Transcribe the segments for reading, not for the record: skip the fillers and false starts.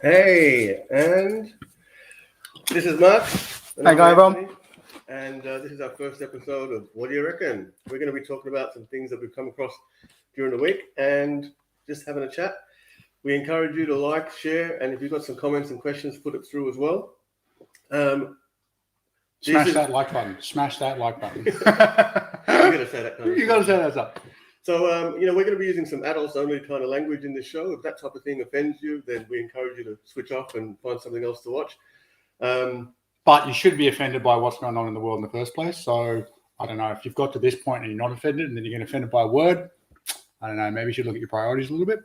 Hey, and this is Mark. Hey, guy, Rob. And this is our first episode of What Do You Reckon? We're going to be talking about some things that we've come across during the week and just having a chat. We encourage you to like, share, and if you've got some comments and questions, put it through as well. Smash that like button. Smash that like button. You got to say that kind of You got to say that stuff. So, we're going to be using some adults-only kind of language in this show. If that type of thing offends you, then we encourage you to switch off and find something else to watch. But you should be offended by what's going on in the world in the first place. So, I don't know, if you've got to this point and you're not offended and then you're getting offended by a word, I don't know, maybe you should look at your priorities a little bit.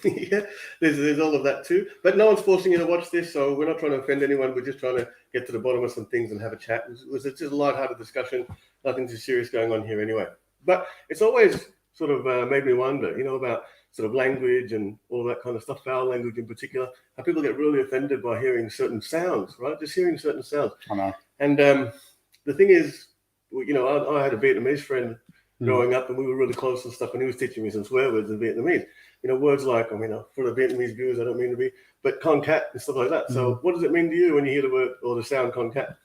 Yeah, there's all of that too. But no one's forcing you to watch this, so we're not trying to offend anyone. We're just trying to get to the bottom of some things and have a chat. It was just a light-hearted discussion. Nothing too serious going on here anyway. But it's always sort of made me wonder, about sort of language and all that kind of stuff, foul language in particular, how people get really offended by hearing certain sounds, right? Just hearing certain sounds. I know. And the thing is, I had a Vietnamese friend growing up and we were really close and stuff, and he was teaching me some swear words in Vietnamese. Words like, for the Vietnamese viewers, I don't mean to be, but con cat and stuff like that. So what does it mean to you when you hear the word or the sound con cat?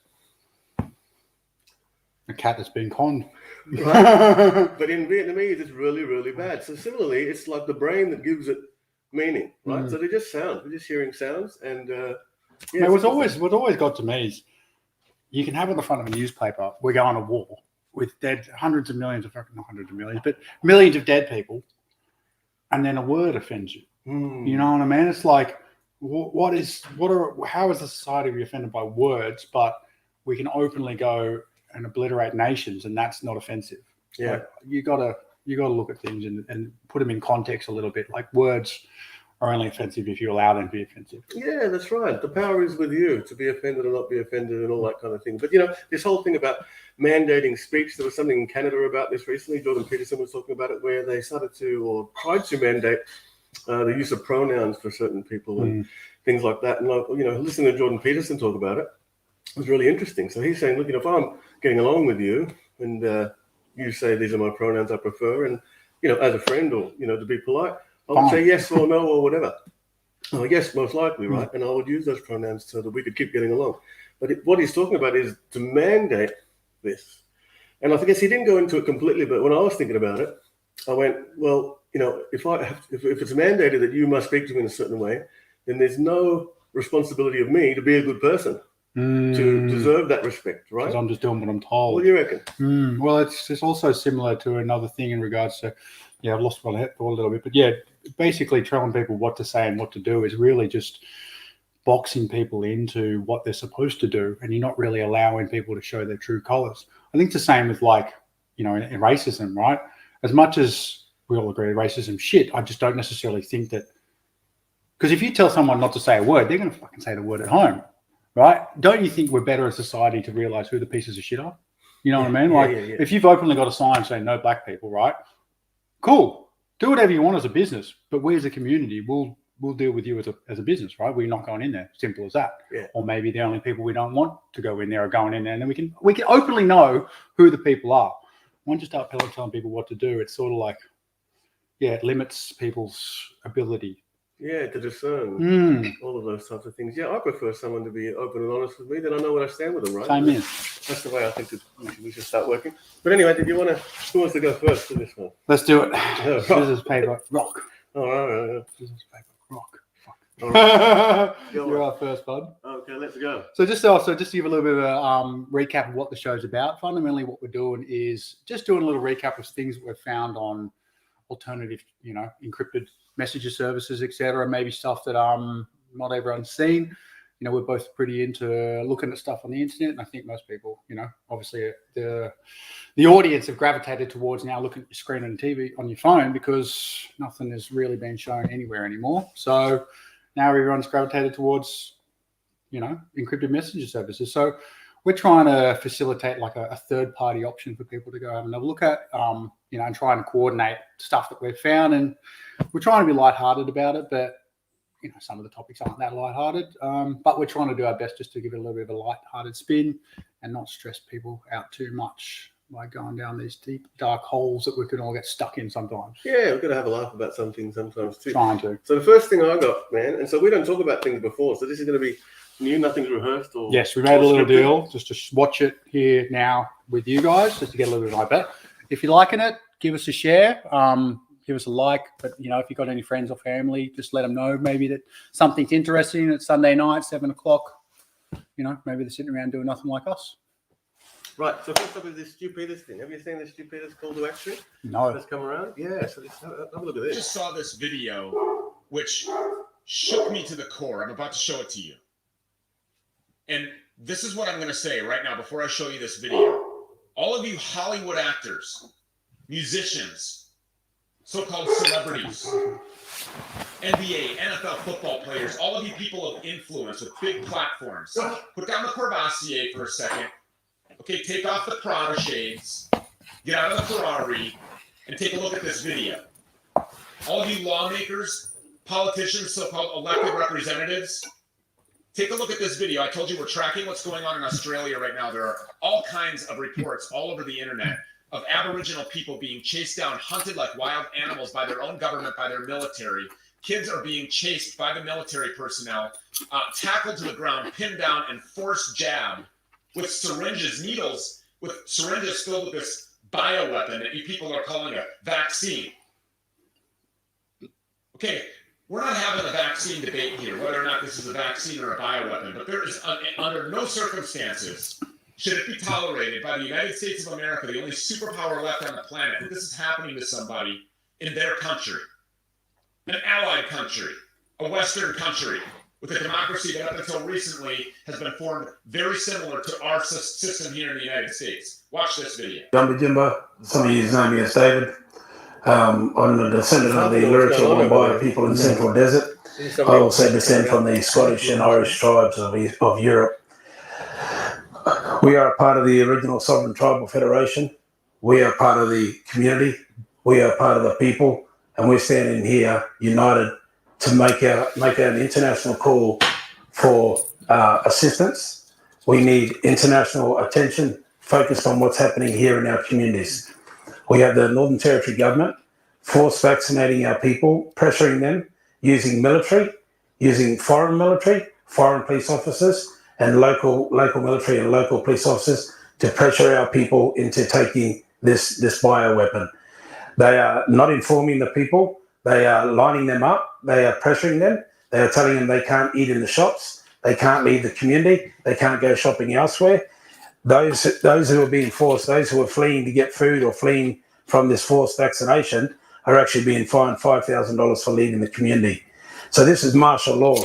A cat that's been conned. Right? But in Vietnamese, it's really, really bad. So similarly, it's like the brain that gives it meaning, right? So they're just sounds. We're just hearing sounds. And what always got to me is you can have on the front of a newspaper, we're going to war with dead hundreds of millions, not hundreds of millions, but millions of dead people. And then a word offends you. You know what I mean? It's like, how is the society be offended by words, but we can openly go and obliterate nations, and that's not offensive. Yeah, like, you gotta look at things and put them in context a little bit. Like, words are only offensive if you allow them to be offensive. Yeah, that's right. The power is with you to be offended or not be offended and all that kind of thing. But this whole thing about mandating speech, there was something in Canada about this recently. Jordan Peterson was talking about it, where they started to or tried to mandate the use of pronouns for certain people and things like that. And listening to Jordan Peterson talk about it was really interesting. So he's saying, look, if I'm getting along with you and you say these are my pronouns I prefer, and as a friend or to be polite, I would say yes or no or whatever. Oh, yes, most likely, right? And I would use those pronouns so that we could keep getting along. But what he's talking about is to mandate this. And I guess he didn't go into it completely, but when I was thinking about it, I went, well, if it's mandated that you must speak to me in a certain way, then there's no responsibility of me to be a good person to deserve that respect, right? Because I'm just doing what I'm told. What do you reckon? Well, it's also similar to another thing in regards to, I've lost my thought a little bit, but basically telling people what to say and what to do is really just boxing people into what they're supposed to do, and you're not really allowing people to show their true colors. I think it's the same with in racism, right? As much as we all agree racism shit, I just don't necessarily think that, because if you tell someone not to say a word, they're going to fucking say the word at home, right? Don't you think we're better as a society to realize who the pieces of shit are? You know what I mean? If you've openly got a sign saying no black people, right? Cool. Do whatever you want as a business, but we as a community will deal with you as a business, right? We're not going in there. Simple as that. Yeah. Or maybe the only people we don't want to go in there are going in there, and then we can openly know who the people are. Once you start telling people what to do, it's sort of like, it limits people's ability. Yeah, to discern all of those types of things. Yeah, I prefer someone to be open and honest with me. Then I know where I stand with them, right? Same here. That's the way I think we should start working. But anyway, who wants to go first for this one? Let's do it. Scissors, paper, rock. All right. Scissors, paper, rock. Fuck. All right. You're our first, bud. Okay, let's go. So just to give a little bit of a recap of what the show's about. Fundamentally, what we're doing is just doing a little recap of things that we've found on alternative, encrypted messages services, etc. Maybe stuff that not everyone's seen. We're both pretty into looking at stuff on the internet, and I think most people, obviously the audience have gravitated towards now looking at your screen on TV on your phone, because nothing has really been shown anywhere anymore. So now everyone's gravitated towards, encrypted messenger services. So we're trying to facilitate like a third-party option for people to go have another look at, and trying to coordinate stuff that we've found. And we're trying to be lighthearted about it, but some of the topics aren't that lighthearted. But we're trying to do our best just to give it a little bit of a lighthearted spin and not stress people out too much like going down these deep, dark holes that we could all get stuck in sometimes. Yeah, we've got to have a laugh about something sometimes too. Trying to. So the first thing I got, man, and so we don't talk about things before, so this is going to be new, nothing's rehearsed or Yes, we made a little scripted. deal just to watch it here now with you guys, just to get a little bit of an idea. If you're liking it, give us a share. Give us a like. But, you know, if you've got any friends or family, just let them know maybe that something's interesting. It's Sunday night, 7 o'clock. You know, maybe they're sitting around doing nothing like us. Right, so first up is this Stu Peters thing. Have you seen the Stu Peters call to action No. that's come around? Yeah, so let's have a look at I this. just saw this video, which shook me to the core. I'm about to show it to you. And this is what I'm going to say right now before I show you this video. All of you Hollywood actors, musicians, so-called celebrities, NBA, NFL football players, all of you people of influence with big platforms, put down the Courvoisier for a second. Okay, take off the Prada shades, get out of the Ferrari, and take a look at this video. All of you lawmakers, politicians, so-called elected representatives, take a look at this video. I told you we're tracking what's going on in Australia right now. There are all kinds of reports all over the internet of Aboriginal people being chased down, hunted like wild animals by their own government, by their military. Kids are being chased by the military personnel, tackled to the ground, pinned down, and forced jabbed with syringes, needles, with syringes filled with this bioweapon that you people are calling a vaccine. Okay, we're not having a vaccine debate here, whether or not this is a vaccine or a bioweapon, but there is, under no circumstances, should it be tolerated by the United States of America, the only superpower left on the planet, that this is happening to somebody in their country, an allied country, a Western country, with a democracy that up until recently has been formed very similar to our system here in the United States. Watch this video. Jumba Jimba, some of you know me as David. I'm the descendant of the Luritja Wambai people in the Central Desert. I also descend from the Scottish and Irish tribes of Europe. We are a part of the original Sovereign Tribal Federation. We are part of the community. We are part of the people. And we're standing here united to make an international call for assistance. We need international attention focused on what's happening here in our communities. We have the Northern Territory government force vaccinating our people, pressuring them, using military, using foreign military, foreign police officers, and local military and local police officers to pressure our people into taking this bioweapon. They are not informing the people. They are lining them up. They are pressuring them. They are telling them they can't eat in the shops. They can't leave the community. They can't go shopping elsewhere. Those who are being forced, those who are fleeing to get food or fleeing from this forced vaccination are actually being fined $5,000 for leaving the community. So this is martial law.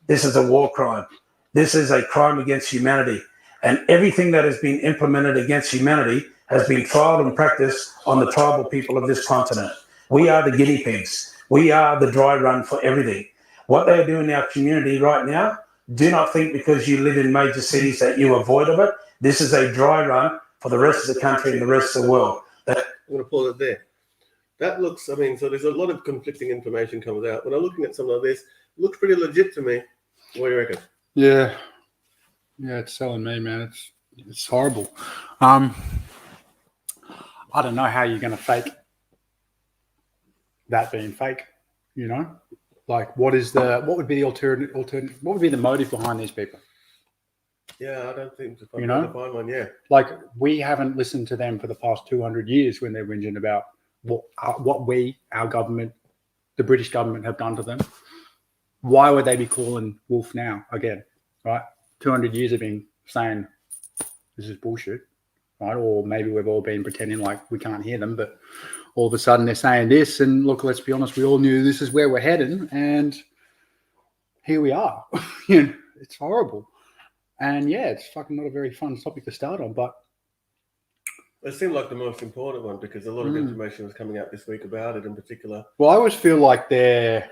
This is a war crime. This is a crime against humanity. And everything that has been implemented against humanity has been trialed and practiced on the tribal people of this continent. We are the guinea pigs. We are the dry run for everything. What they are doing in our community right now, do not think because you live in major cities that you avoid of it. This is a dry run for the rest of the country and the rest of the world. I'm going to pause it there. That looks, I mean, so there's a lot of conflicting information comes out. When I'm looking at something like this, it looks pretty legit to me. What do you reckon? Yeah, it's selling me, man. It's horrible. I don't know how you're going to fake that being fake. You know, like what would be the alternative? What would be the motive behind these people? Yeah, I don't think to find, You know? to find one. Yeah, Like we haven't listened to them for the past 200 years when they're whinging about what we, our government, the British government have done to them. Why would they be calling wolf now again, right? 200 years have been saying this is bullshit, right? Or maybe we've all been pretending like we can't hear them, but all of a sudden they're saying this. And look, let's be honest, we all knew this is where we're heading, and here we are. You know, it's horrible. And yeah, it's fucking not a very fun topic to start on, but it seemed like the most important one because a lot of information was coming out this week about it in particular. well, I always feel like they're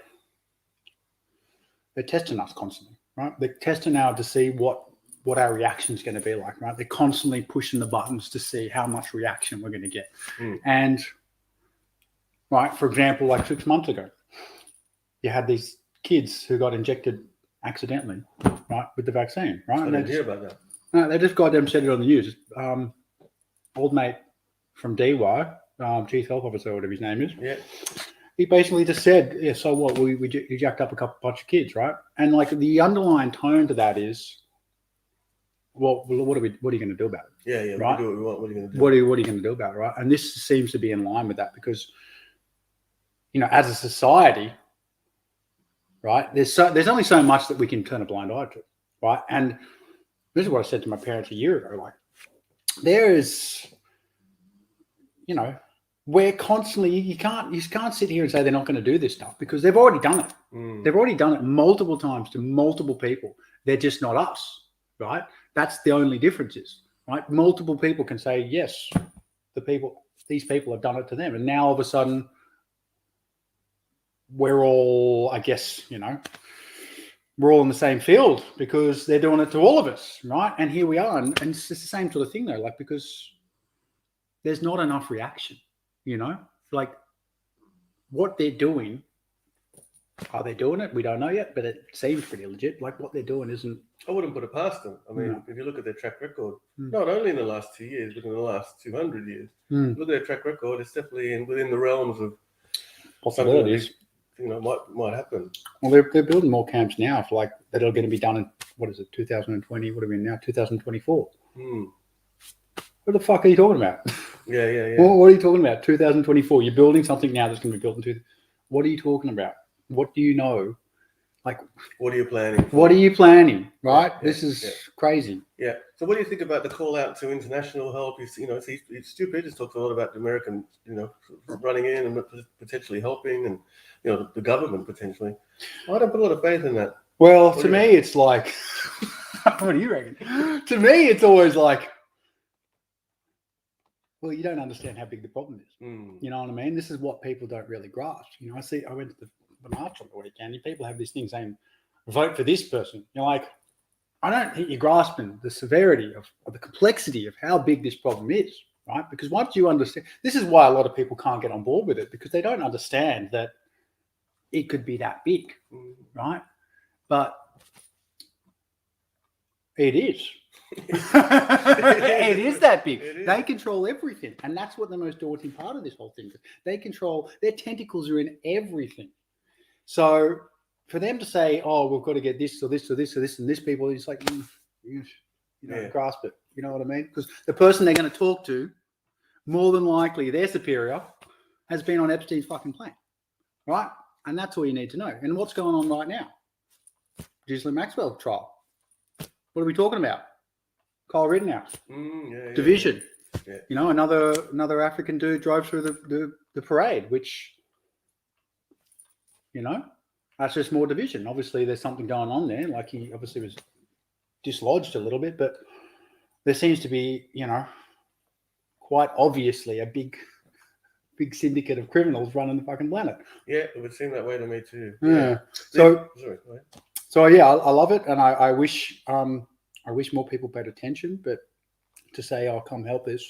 testing us constantly, right? They're testing out to see what our reaction is going to be like, right? They're constantly pushing the buttons to see how much reaction we're going to get. And right, for example, like 6 months ago, you had these kids who got injected accidentally, right, with the vaccine, right? I And didn't hear about that. no, they just goddamn said it on the news. Old mate from DY, Chief Health Officer, whatever his name is. Yeah. He basically just said, "Yeah, so what? You jacked up a bunch of kids, right?" And like the underlying tone to that is, "Well, what are you going to do about it? Yeah. We Right. can do what we want. What are you going to do? What are you going to do about it, right?" And this seems to be in line with that because, as a society, right, there's only so much that we can turn a blind eye to, right? And this is what I said to my parents a year ago. Like, there is, we're constantly, you can't sit here and say they're not going to do this stuff because they've already done it. They've already done it multiple times to multiple people. They're just not us, right? That's the only difference is, right? Multiple people can say, yes, these people have done it to them. And now all of a sudden we're all, I guess, we're all in the same field because they're doing it to all of us, right? And here we are. And it's just the same sort of thing though, like, because there's not enough reaction, like what they're doing. Are they doing it? We don't know yet, but it seems pretty legit. Like what they're doing isn't. I wouldn't put it past them. I mean, if you look at their track record, not only in the last 2 years, but in the last 200 years, look at their track record. It's definitely within the realms of possibilities. Might happen. Well, they're building more camps now for that are going to be done in 2020? What are we in now? 2024. What the fuck are you talking about? Yeah. What are you talking about? 2024. You're building something now that's going to be built in What are you talking about? What do you know? Like, what are you planning? What are you planning? Right? Yeah, this is crazy. Yeah. So, what do you think about the call out to international help? Stu Peters talks a lot about the American, running in and potentially helping, and the government potentially. I don't put a lot of faith in that. Well, to me, it's like, what do you reckon? To me, it's always like, well, you don't understand how big the problem is. You know what I mean? This is what people don't really grasp. I went to the march on the weekend. People have this thing saying, vote for this person. You're like, I don't think you're grasping the severity of the complexity of how big this problem is, right? Because once you understand, this is why a lot of people can't get on board with it, because they don't understand that it could be that big, right? But it is. It is that big. They control everything, and that's what the most daunting part of this whole thing is. They control, their tentacles are in everything. So for them to say, "Oh, we've got to get this or this or this or this and this," people, it's like you don't grasp it. You know what I mean? Because the person they're going to talk to, more than likely, their superior has been on Epstein's fucking plane, right? And that's all you need to know. And what's going on right now? Ghislaine Maxwell trial. What are we talking about? Kyle Rittenhouse, division. Yeah. Another African dude drove through the parade, which, that's just more division. Obviously, there's something going on there. Like, he obviously was dislodged a little bit, but there seems to be, quite obviously a big syndicate of criminals running the fucking planet. Yeah, it would seem that way to me too. Yeah. So yeah, I love it, and I wish more people paid attention. But to say, "Oh, come help us,"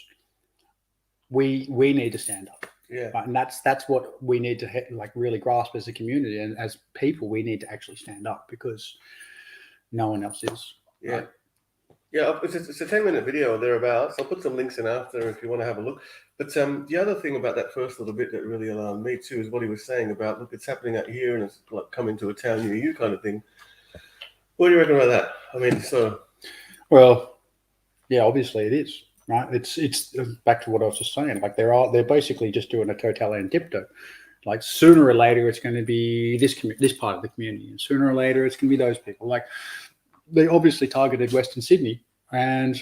we need to stand up. Yeah, right? And that's what we need to really grasp as a community, and as people, we need to actually stand up because no one else is. Yeah. Right? Yeah, it's a 10-minute video or thereabouts. I'll put some links in after if you want to have a look. But the other thing about that first little bit that really alarmed me too is what he was saying about, look, it's happening out here and it's like coming to a town near you kind of thing. What do you reckon about that? I mean, well, yeah, obviously it is, right? It's back to what I was just saying. Like they're basically just doing a totalitarian tiptoe. Like sooner or later, it's going to be this part of the community, and sooner or later, it's going to be those people. Like they obviously targeted Western Sydney, and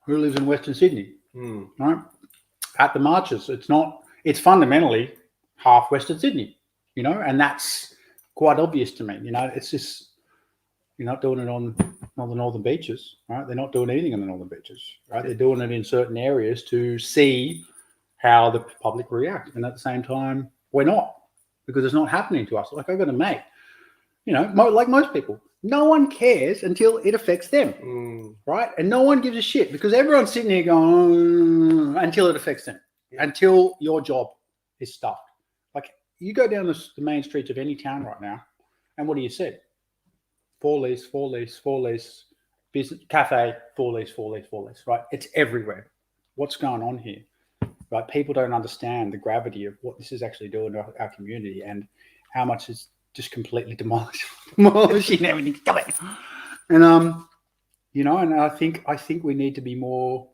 who lives in Western Sydney, right? At the marches, it's fundamentally half Western Sydney, and that's quite obvious to me. It's just you're not doing it on the northern beaches, right? They're not doing anything on the northern beaches, right? They're doing it in certain areas to see how the public react, and at the same time, we're not, because it's not happening to us. Like I've got a mate, like most people, no one cares until it affects them, right? And no one gives a shit because everyone's sitting here going, until it affects them, until your job is stuffed. Like you go down the main streets of any town right now, and what do you see? Four lease, business cafe, 4 lease, 4 lease, 4 lease, right? It's everywhere. What's going on here? Right? People don't understand the gravity of what this is actually doing to our community and how much it's just completely demolishing everything. Come on. And you know, and I think we need to be more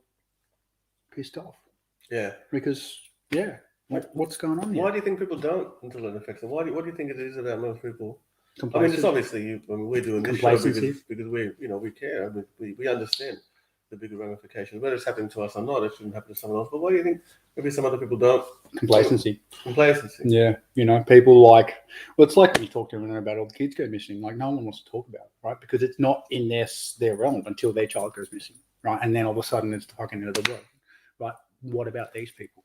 pissed off. Yeah. Because what's going on here? Why do you think people don't until it affects them? What do you think it is about most people? I mean, Complacent. it's obviously we're doing this show because we care. I mean, we understand the bigger ramifications. Whether it's happening to us or not, it shouldn't happen to someone else. But why do you think maybe some other people don't? Complacency. Yeah. You know, people like, well, it's like when you talk to them about all the kids go missing. Like no one wants to talk about it, right? Because it's not in their realm until their child goes missing, right? And then all of a sudden it's the fucking end of the world, right? What about these people,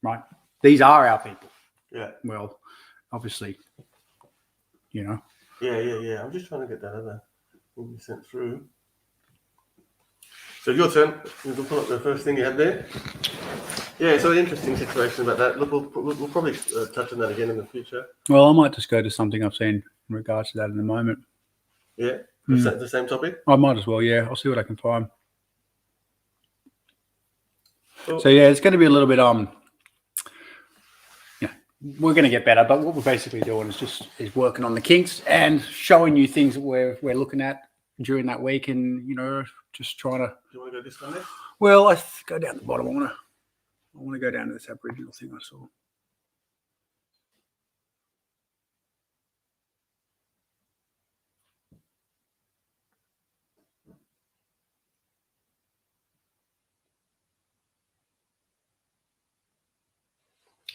right? These are our people. Yeah. Well, obviously, you know. Yeah. I'm just trying to get that other thing you sent through. So your turn. You can pull up the first thing you had there. Yeah, so an interesting situation about that. Look, we'll probably touch on that again in the future. Well, I might just go to something I've seen in regards to that in a moment. Yeah, the same topic. I might as well. Yeah, I'll see what I can find. Cool. So yeah, it's going to be a little bit we're going to get better, but what we're basically doing is working on the kinks and showing you things that we're looking at during that week, and you know, just trying to. Do you want to go this one next? Well, let's go down the bottom. I want to go down to this Aboriginal thing I saw.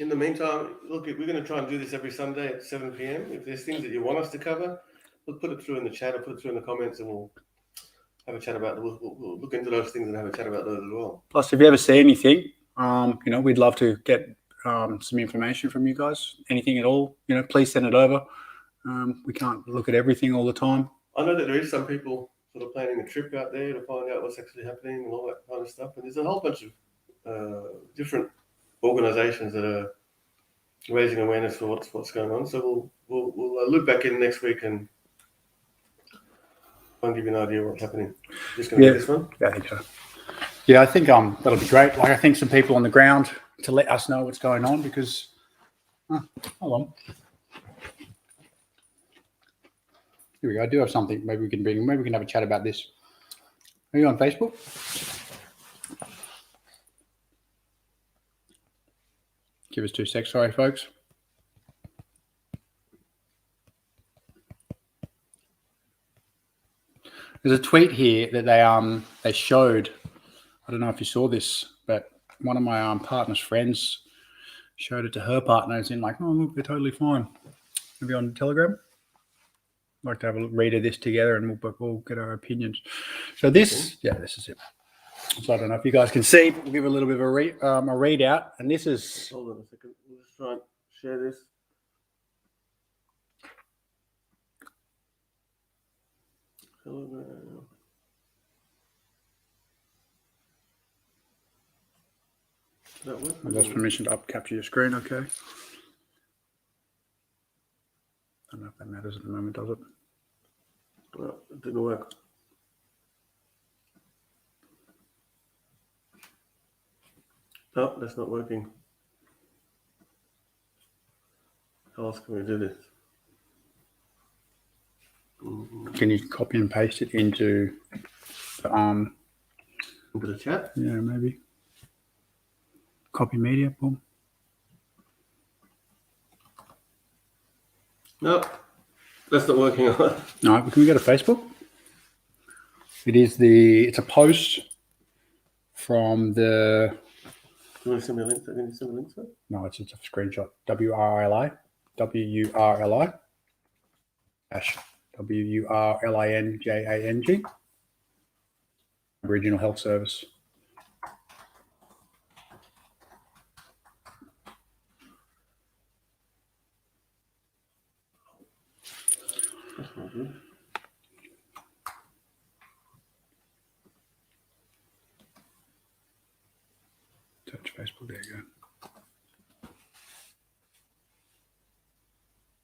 In the meantime, look, we're going to try and do this every Sunday at 7 p.m. If there's things that you want us to cover, we'll put it through in the chat or put it through in the comments, and we'll have a chat about it. We'll look into those things and have a chat about those as well. Plus, if you ever see anything, you know, we'd love to get some information from you guys. Anything at all, you know, please send it over. We can't look at everything all the time. I know that there is some people sort of planning a trip out there to find out what's actually happening and all that kind of stuff. And there's a whole bunch of different organisations that are raising awareness for what's going on. So we'll loop back in next week and I'll give you an idea of what's happening. Just going to do this one. Yeah, I think so. Yeah, I think that'll be great. Like I think some people on the ground to let us know what's going on because. Hold on. Here we go. I do have something. Maybe we can have a chat about this. Are you on Facebook? Give us 2 seconds. Sorry, folks. There's a tweet here that they showed. I don't know if you saw this, but one of my partner's friends showed it to her partners in like, oh, look, they're totally fine. Maybe on Telegram. I'd like to have a read of this together and we'll get our opinions. So this, this is it. So I don't know if you guys can see, but we'll give a little bit of a readout. And this is... Hold on a second. We'll just try and share this. I've lost permission to capture your screen, okay. I don't know if that matters at the moment, does it? Well, it didn't work. No, that's not working. How else can we do this? Can you copy and paste it into the Into the chat? Yeah, maybe. Copy media, boom. No, that's not working. All right, can we go to Facebook? It's a post from the... Do you want to send me a link? Can you send me a link, sir? No, it's just a screenshot. WURLI WURLINJANG Aboriginal Health Service. That's not good. Search Facebook, there you go.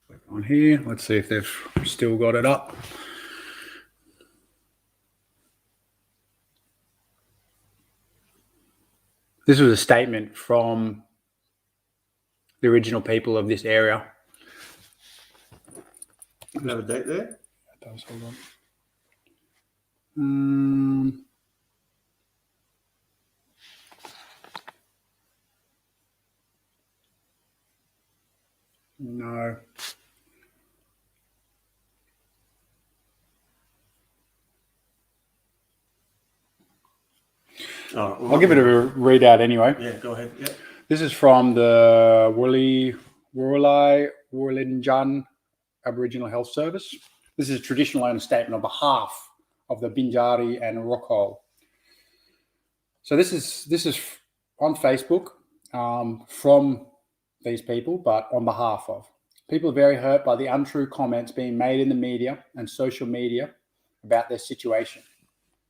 Click on here. Let's see if they've still got it up. This was a statement from the original people of this area. Do you have a date there? Hold on. No. Oh, well, I'll give it a readout anyway. Yeah, go ahead. Yeah. This is from the Wurlai Aboriginal Health Service. This is a traditional owner statement on behalf of the Binjari and Rockall. So this is on Facebook from these people, but on behalf of. People are very hurt by the untrue comments being made in the media and social media about their situation.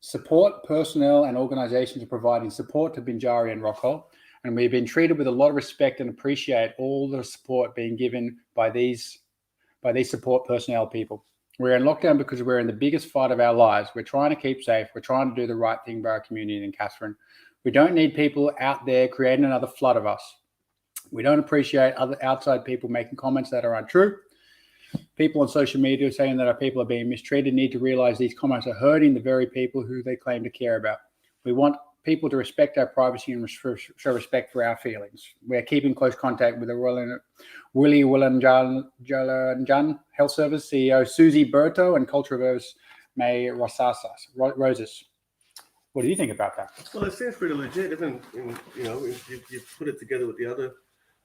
Support personnel and organisations are providing support to Binjari and Rockall, and we've been treated with a lot of respect and appreciate all the support being given by these support personnel people. We're in lockdown because we're in the biggest fight of our lives. We're trying to keep safe. We're trying to do the right thing by our community in Katherine. We don't need people out there creating another flood of us. We don't appreciate other outside people making comments that are untrue. People on social media saying that our people are being mistreated need to realize these comments are hurting the very people who they claim to care about. We want people to respect our privacy and show respect for our feelings. We're keeping close contact with the Willie Willanjan Health Service CEO Susie Berto and Culture Service May Rosas. What do you think about that? Well, it seems pretty legit. Even if you put it together with the other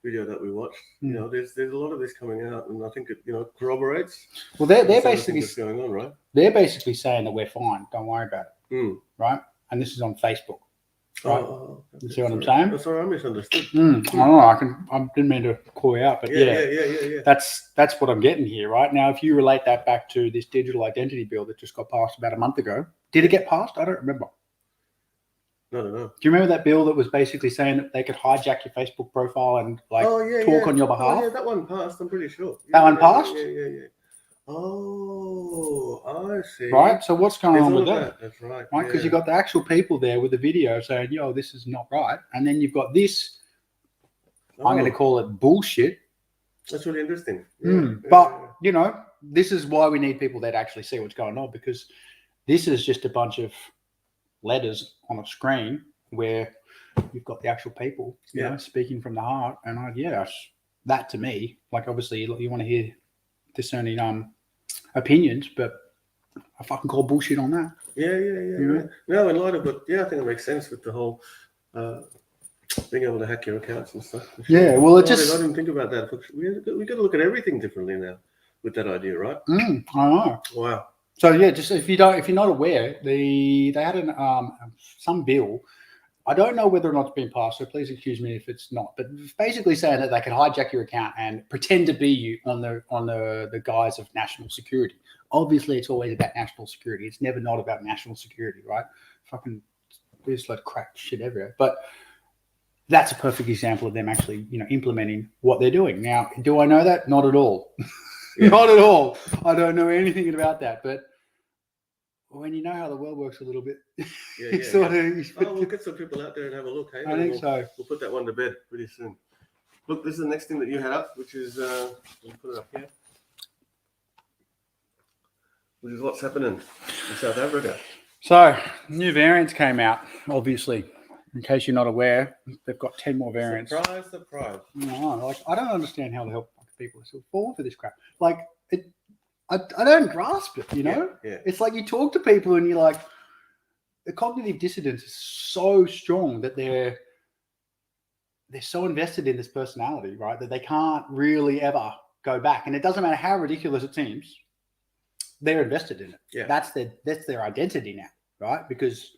video that we watched, there's a lot of this coming out, and I think it corroborates. Well, they're basically what's going on, right? They're basically saying that we're fine. Don't worry about it, right? And this is on Facebook. Right. You see what I'm saying? That's sorry, I misunderstood. I don't know. I didn't mean to call you out, but yeah. That's what I'm getting here, right? Now, if you relate that back to this digital identity bill that just got passed about a month ago, did it get passed? I don't remember. I don't know. Do you remember that bill that was basically saying that they could hijack your Facebook profile and talk on your behalf? Oh, yeah, that one passed. I'm pretty sure. That one passed? Yeah. Oh, I see. Right. So what's going on with that? That's right. Right, because you got the actual people there with the video saying, "Yo, this is not right," and then you've got this. I'm going to call it bullshit. That's really interesting. But this is why we need people that actually see what's going on, because this is just a bunch of letters on a screen where you've got the actual people, speaking from the heart. And that to me, like, obviously you want to hear discerning opinions, but I fucking call bullshit on that. Yeah. No, in light of it, I think it makes sense with the whole being able to hack your accounts and stuff. Yeah, well, I didn't think about that. We got to look at everything differently now with that idea, right? I know. Wow. So just if you're not aware, they had some bill. I don't know whether or not it's been passed, so please excuse me if it's not. But it's basically saying that they can hijack your account and pretend to be you on the guise of national security. Obviously, it's always about national security. It's never not about national security, right? Fucking there's like crap shit everywhere. But that's a perfect example of them actually, implementing what they're doing. Now, do I know that? Not at all. Not at all. I don't know anything about that, but when you know how the world works a little bit, we'll get some people out there and have a look. Hey? I think so. We'll put that one to bed pretty soon. Look, this is the next thing that you had up, which is we'll put it up here, which is what's happening in South Africa. So, new variants came out, obviously. In case you're not aware, they've got 10 more variants. Surprise. I don't understand how the hell people are still falling for this crap. Like, I don't grasp it, Yeah. It's like you talk to people and you're like, the cognitive dissonance is so strong that they're so invested in this personality, right, that they can't really ever go back. And it doesn't matter how ridiculous it seems, they're invested in it. Yeah. That's their identity now, right? Because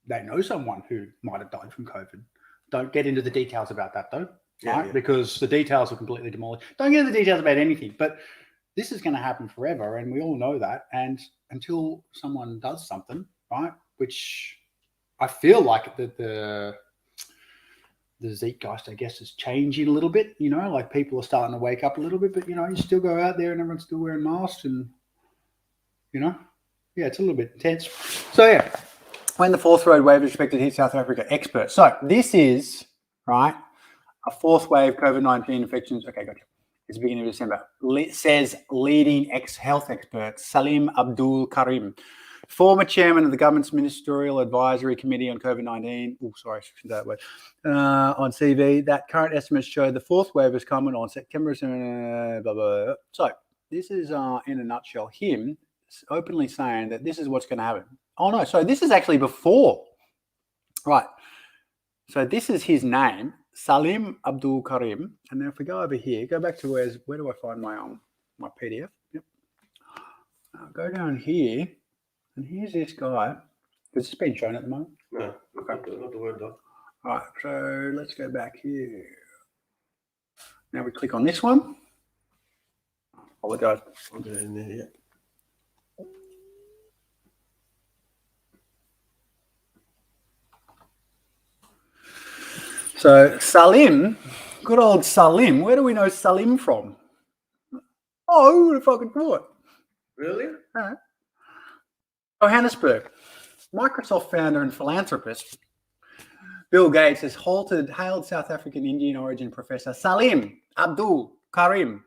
they know someone who might have died from COVID. Don't get into the details about that, though. Right? Because the details are completely demolished. Don't get into the details about anything, but this is going to happen forever, and we all know that. And until someone does something, right, which I feel like the zeitgeist, I guess, is changing a little bit. Like people are starting to wake up a little bit, but you still go out there and everyone's still wearing masks, and it's a little bit intense. So when the fourth road wave is expected to hit South Africa, experts. So this is, right, a fourth wave COVID-19 infections. Okay, gotcha. It's the beginning of December. Says leading ex-health expert Salim Abdul Karim, former chairman of the government's Ministerial Advisory Committee on COVID-19. Oh, sorry, that word. On CV, that current estimates show the fourth wave is coming on September. Blah, blah, blah. So this is, in a nutshell, him openly saying that this is what's going to happen. Oh, no. So this is actually before. Right. So this is his name, Salim Abdul Karim. And now if we go over here, go back to where do I find my my PDF? Yep. Go down here, and here's this guy. Has this been shown at the moment? No, Okay. not the word doc. All right, so let's go back here. Now we click on this one. Apologize. I'll get it in there, yeah. So Salim, good old Salim. Where do we know Salim from? Oh, who would have fucking thought? Really? Johannesburg. Microsoft founder and philanthropist Bill Gates has hailed South African Indian origin professor Salim Abdul Karim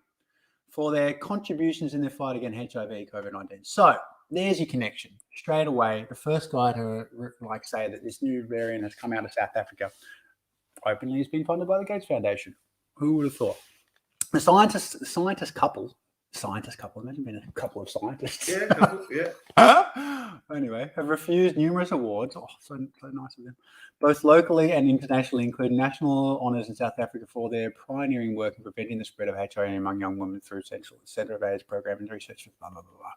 for their contributions in the fight against HIV, COVID-19. So there's your connection. Straight away, the first guy to say that this new variant has come out of South Africa openly has been funded by the Gates Foundation. Who would have thought? The scientist couple, imagine being a couple of scientists. Yeah, Anyway, have refused numerous awards. Oh, so nice of them. Both locally and internationally, including national honours in South Africa for their pioneering work in preventing the spread of HIV among young women through Centre of AIDS program and research. Blah, blah, blah, blah.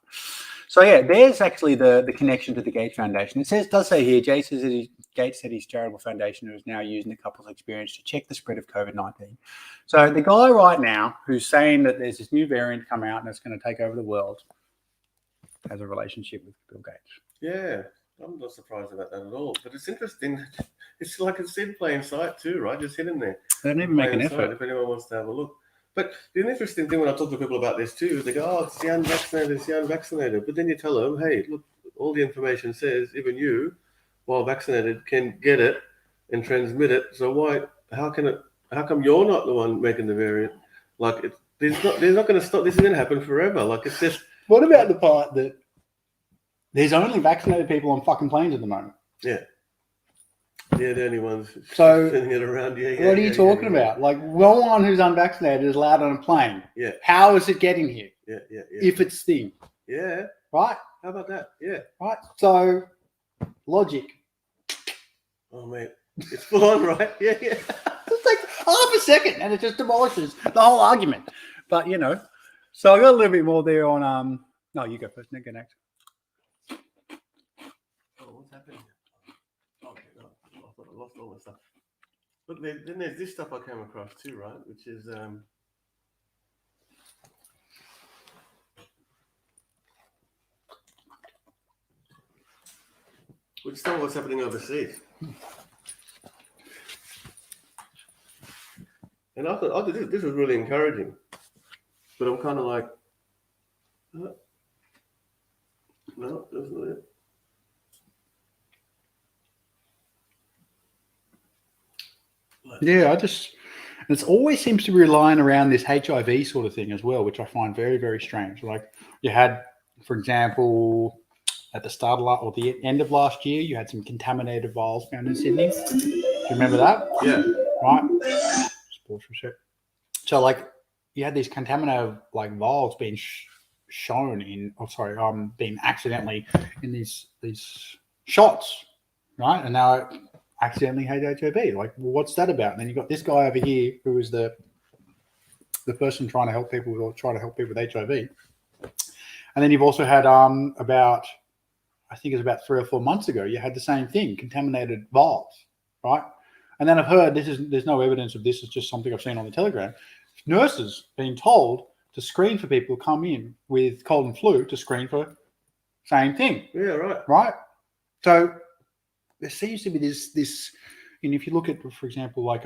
So yeah, there's actually the connection to the Gates Foundation. It does say here, Gates said his charitable foundation is now using the couple's experience to check the spread of COVID-19. So the guy right now who's saying that there's this new variant come out and it's going to take over the world has a relationship with Bill Gates. yeah. I'm not surprised about that at all. But it's interesting. It's like it's in plain sight too, right? Just hidden there. They don't even make an Plain sight, effort. if anyone wants to have a look. But the interesting thing when I talk to people about this too, they go, "Oh, it's the unvaccinated, it's the unvaccinated." But then you tell them, "Hey, look, all the information says even you, while vaccinated, can get it and transmit it. So how come you're not the one making the variant? Like, there's not going to stop. This is going to happen forever. Like, it's just." What about the part that there's only vaccinated people on fucking planes at the moment? Yeah. Yeah, the only ones So, sending it around. Yeah. what are you talking about? Like, no one who's unvaccinated is allowed on a plane. Yeah. How is it getting here? Yeah. If it's thing, Yeah. right? How about that? Yeah. Right. So, logic. Oh, mate. It's full on, right? Yeah. It's like half a second, and it just demolishes the whole argument. But so I got a little bit more there on. No, you go first. Go next. Oh, what's happening? Okay, no, I thought I lost all the stuff. Look, then there's this stuff I came across too, right? Which is which is what's happening overseas. And I thought this was really encouraging, but I'm kind of like, no, that's not it. Yeah, it always seems to be relying around this HIV sort of thing as well, which I find very, very strange. Like you had, for example, at the start of the end of last year, you had some contaminated vials found in Sydney. Do you remember that? Yeah. Right. Pause for a sec. So like you had these contaminated vials being being accidentally in these shots, right? And now it accidentally had HIV. Like, well, what's that about? And then you got this guy over here who is the person trying to help people with HIV. And then you've also had about 3 or 4 months ago, you had the same thing, contaminated vials, right? And then I've heard there's no evidence of this. It's just something I've seen on the Telegram. Nurses being told to screen for people who come in with cold and flu to screen for same thing. Yeah, right. Right. So there seems to be this, and if you look at, for example, like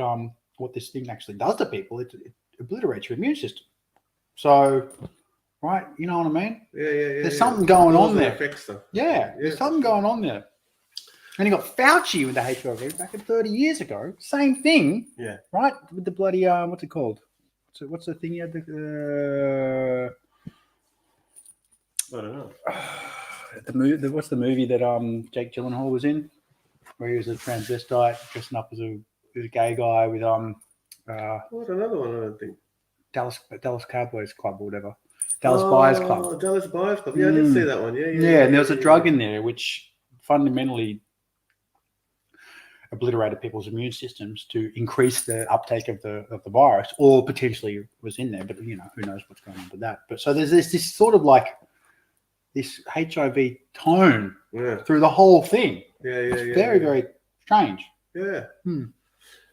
what this thing actually does to people, it obliterates your immune system. So, right, you know what I mean? Yeah. There's something going on there. Affects them. Yeah, there's something going on there. And you got Fauci with the HIV back in 30 years ago. Same thing. Yeah. Right? With the bloody, what's it called? What's the thing you had? I don't know. What's the movie that Jake Gyllenhaal was in? Where he was a transvestite dressing up as a gay guy with What another one? I don't think. Dallas Cowboys Club or whatever. Dallas Buyers Club. Dallas Buyers Club. Yeah, I did see that one. Yeah. Yeah, and there was a drug in there which fundamentally obliterated people's immune systems to increase the uptake of the virus, or potentially was in there, but who knows what's going on with that. But so there's this sort of like this HIV tone through the whole thing. Yeah. Very, very strange. Yeah.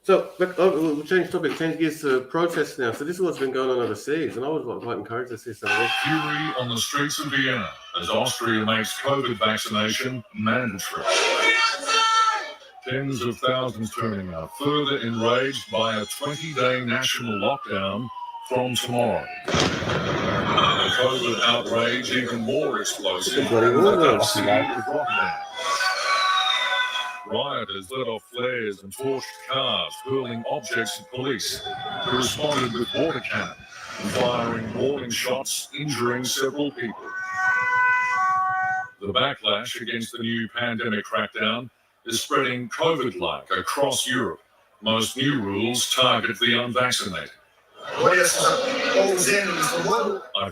So, but we'll change topic, change gears to protests now. So this is what's been going on overseas, and I was quite encouraged to see some of this. Fury on the streets of Vienna as Austria makes COVID vaccination mandatory. Tens of thousands turning out, further enraged by a 20-day national lockdown from tomorrow. The COVID outrage even more explosive than that scene with Rotterdam. Rioters let off flares and torched cars, hurling objects at police, who responded with water cannon and firing warning shots, injuring several people. The backlash against the new pandemic crackdown is spreading COVID-like across Europe. Most new rules target the unvaccinated. I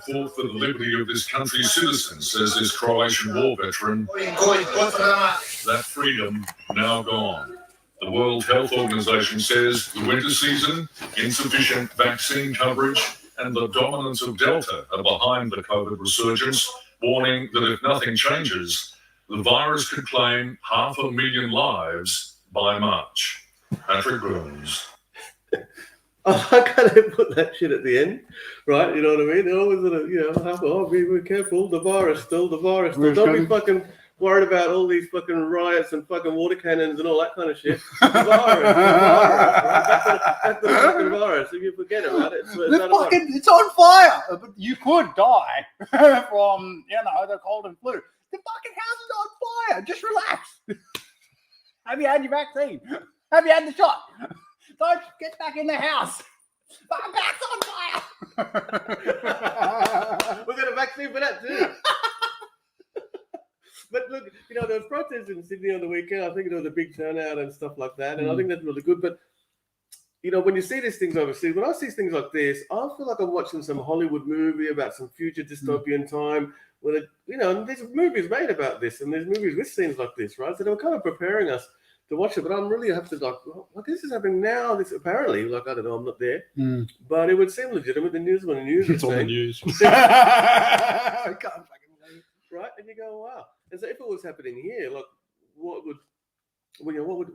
fought for the liberty of this country's citizens, says this Croatian war veteran. That freedom now gone. The World Health Organization says the winter season, insufficient vaccine coverage, and the dominance of Delta are behind the COVID resurgence, warning that if nothing changes, the virus could claim 500,000 lives by March. Patrick Burns. I like how they put that shit at the end, right? You know what I mean? They're always gonna, be careful. The virus still. Don't be fucking worried about all these fucking riots and fucking water cannons and all that kind of shit. The virus. That's the fucking virus. If you forget about it, it's on fire. But you could die from the cold and flu. The fucking house is on fire. Just relax. Have you had your vaccine? Have you had the shot? Don't get back in the house. My back's on fire. We've got a vaccine for that too. But look, there was protests in Sydney on the weekend. I think there was a big turnout and stuff like that. And I think that's really good. But, when you see these things overseas, when I see things like this, I feel like I'm watching some Hollywood movie about some future dystopian time. Where, and there's movies made about this. And there's movies with scenes like this, right? So they were kind of preparing us to watch it, but I'm really have to this is happening now. This apparently, I don't know, I'm not there, but it would seem legitimate. The news, when the news, it's on the news. I can't fucking believe it, right? And you go, wow. And so if it was happening here, what would people? What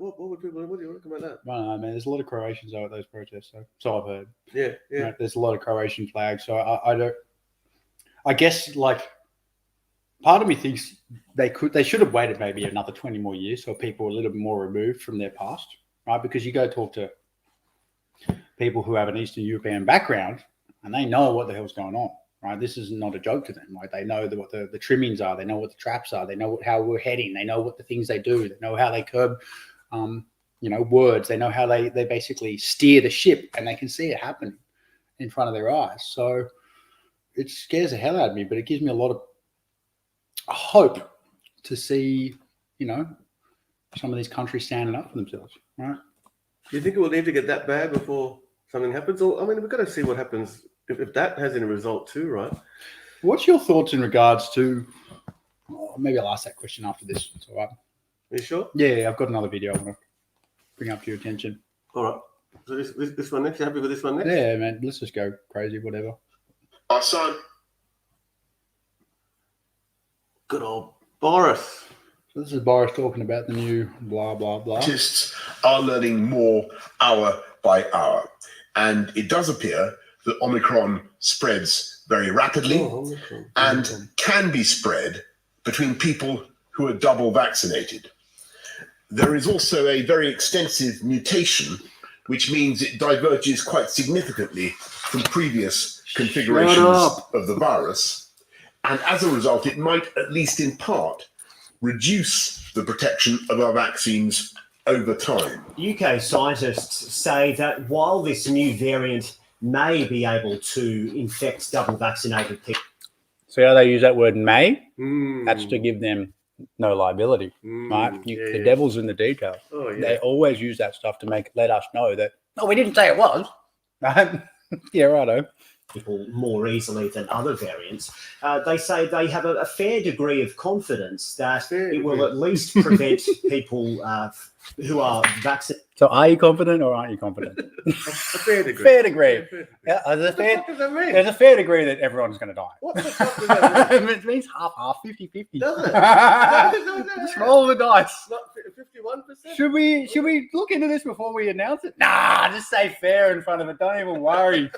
do you reckon about that? I don't know, man. There's a lot of Croatians out at those protests, so I've heard. Yeah. There's a lot of Croatian flags, so I don't. I guess part of me thinks they should have waited maybe another 20 more years so people were a little bit more removed from their past, right? Because you go talk to people who have an Eastern European background and they know what the hell's going on, right? This is not a joke to them. Like they know what the trimmings are, they know what the traps are, they know how we're heading, they know what the things they do, they know how they curb, words, they know how they basically steer the ship, and they can see it happening in front of their eyes. So it scares the hell out of me, but it gives me a lot of hope to see, some of these countries standing up for themselves, right? Do you think it will need to get that bad before something happens? Or, we've got to see what happens if that has any result too, right? What's your thoughts in regards to, maybe I'll ask that question after this. So, are you sure? Yeah, I've got another video I want to bring up to your attention. All right. So this one next, you happy with this one next? Yeah, man, let's just go crazy, whatever. Our son. Good old Boris. So this is Boris talking about the new blah, blah, blah. Scientists are learning more hour by hour. And it does appear that Omicron spreads very rapidly and can be spread between people who are double vaccinated. There is also a very extensive mutation, which means it diverges quite significantly from previous configurations of the virus. And as a result, it might, at least in part, reduce the protection of our vaccines over time. UK scientists say that while this new variant may be able to infect double vaccinated people. See how they use that word may? Mm. That's to give them no liability, right? Yeah, The yeah. devil's in the detail. Oh, yeah. They always use that stuff to let us know that, no, we didn't say it was. Yeah, righto. People more easily than other variants. They say they have a fair degree of confidence that it will at least prevent people who are vaccinated. So are you confident or aren't you confident? A fair degree. Fair degree. Yeah, fair. Yeah, What the fuck does that mean? there's a fair degree that everyone's going to die. What the fuck does that mean? It means half, 50-50. Does it? Just roll the dice. Not 51%? Should we look into this before we announce it? Nah, just say fair in front of it. Don't even worry.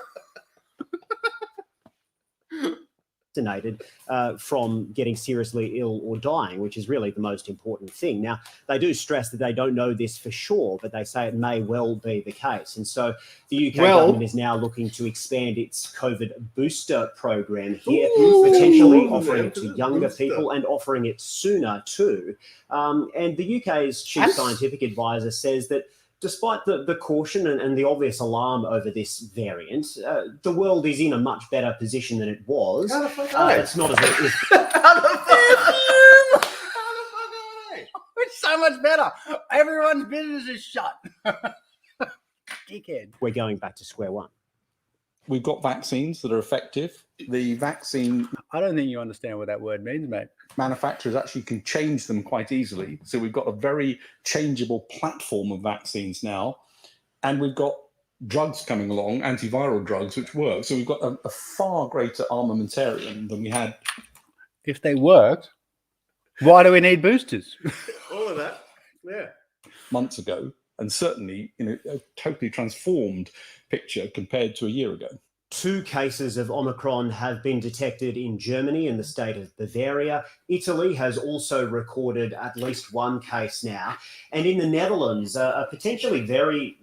From getting seriously ill or dying, which is really the most important thing. Now, they do stress that they don't know this for sure, but they say it may well be the case. And so the UK government is now looking to expand its COVID booster program here, potentially offering it to younger people and offering it sooner too. And the UK's chief scientific advisor says that despite the caution and the obvious alarm over this variant, the world is in a much better position than it was. How the fuck are they? It's not as it is. How the fuck are they? It's so much better. Everyone's business is shut. Dickhead. We're going back to square one. We've got vaccines that are effective. The vaccine I don't think you understand what that word means, mate. manufacturers actually can change them quite easily. So we've got a very changeable platform of vaccines now. And we've got drugs coming along, antiviral drugs, which work. So we've got a far greater armamentarium than we had. If they worked, why do we need boosters? All of that. Yeah. months ago, and certainly a totally transformed picture compared to a year ago. 2 cases of Omicron have been detected in Germany in the state of Bavaria. Italy has also recorded at least 1 case now. And in the Netherlands, a potentially very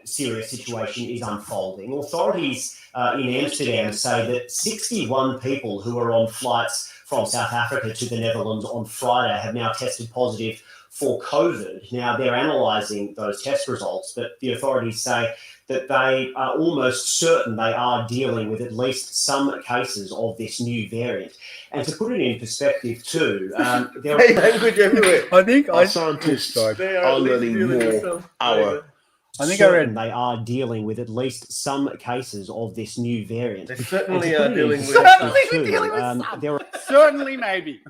serious situation is unfolding. Authorities in Amsterdam say that 61 people who were on flights from South Africa to the Netherlands on Friday have now tested positive for COVID. Now, they're analysing those test results, but the authorities say that they are almost certain they are dealing with at least some cases of this new variant. And to put it in perspective too, there Hey, language everywhere. I think Our scientists They are at least learning dealing with more some- our I think I read- certain they are dealing with at least some cases of this new variant. They And certainly to are put it in dealing with perspective Certainly we're too, dealing with some. there are certainly maybe.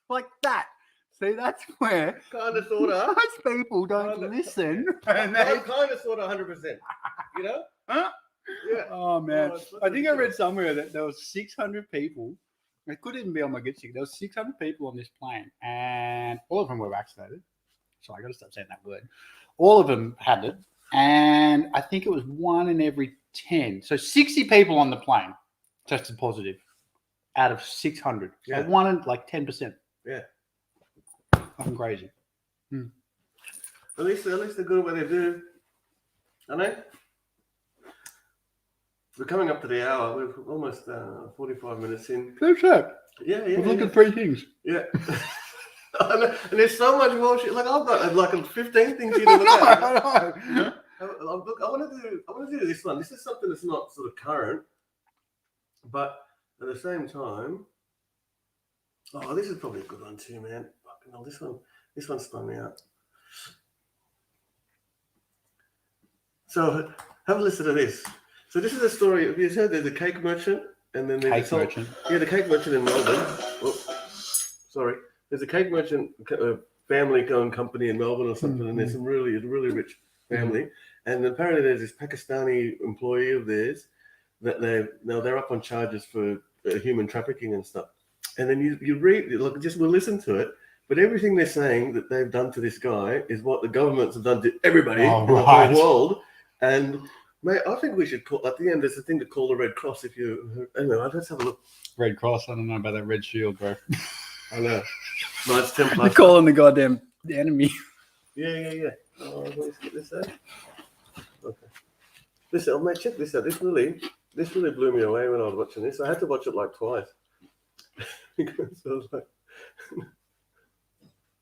Like that. See, that's where kind of, sort of. most people don't listen. And they, Kind of, sort of, 100%. You know? huh? Yeah. Oh man, Oh, it's I think I fucking read somewhere that there was 600 people. It could even be on my good stick. There was 600 people on this plane, and all of them were vaccinated. So I got to stop saying that word. All of them had it, and I think it was 1 in every 10. So 60 people on the plane tested positive out of 600. So Yeah. 1 in like 10%. Yeah. I'm crazy. At least they're good at what they do. I know. We're coming up to the hour. We're almost 45 minutes in. That's it. Yeah, yeah. We've looked yeah. at 3 things. Yeah. I know. And there's so much more shit. Like I've got like 15 things here to look at. I want to do this one. This is something that's not sort of current, but at the same time, oh, this is probably a good one too, man. Fucking hell, this one spun me out. So have a listen to this. So this is a story. Have you heard there's a cake merchant, and then there's Cake this whole- merchant. Yeah, the cake merchant in Melbourne. Oh, sorry, there's a cake merchant family-owned company in Melbourne or something, and there's some really rich family. And apparently there's this Pakistani employee of theirs that they're up on charges for human trafficking and stuff. And then you read, look, we'll listen to it. But everything they're saying that they've done to this guy is what the governments have done to everybody in the whole world. And mate, I think we should call at the end. There's a thing to call the Red Cross. If you anyway, let's have a look. Red Cross. I don't know about that Red Shield, bro. I know. No, it's 10 They're plus. calling the goddamn enemy. Yeah. Oh, let's get this out. Okay. Listen, oh, mate, check this out. This really blew me away when I was watching this. I had to watch it like twice because I was like,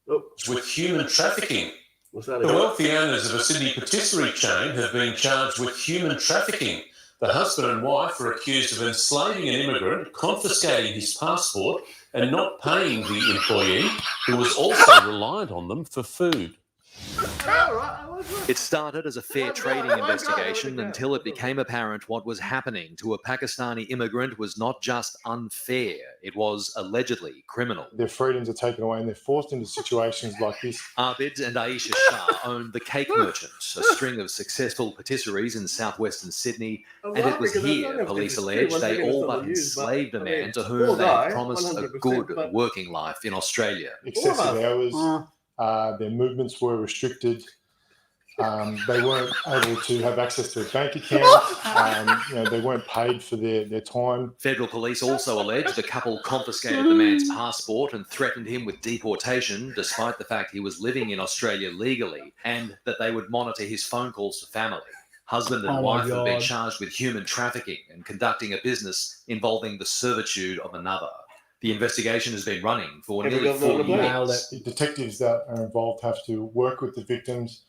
Oh, with human trafficking. what's that The about? wealthy owners of a Sydney patisserie chain have been charged with human trafficking. The husband and wife are accused of enslaving an immigrant, confiscating his passport, and not paying the employee, who was also reliant on them for food. It started as a fair trading investigation until it became apparent what was happening to a Pakistani immigrant was not just unfair, it was allegedly criminal. Their freedoms are taken away and they're forced into situations like this. Abid and Aisha Shah owned The Cake Merchant, a string of successful patisseries in southwestern Sydney, and it was here, police allege, they all but enslaved a man to whom they had promised a good working life in Australia. Excessive hours, their movements were restricted. They weren't able to have access to a bank account. They weren't paid for their time. Federal police also alleged the couple confiscated the man's passport and threatened him with deportation, despite the fact he was living in Australia legally, and that they would monitor his phone calls to family. Husband and wife have been charged with human trafficking and conducting a business involving the servitude of another. The investigation has been running for nearly 4 years. The detectives that are involved have to work with the victims,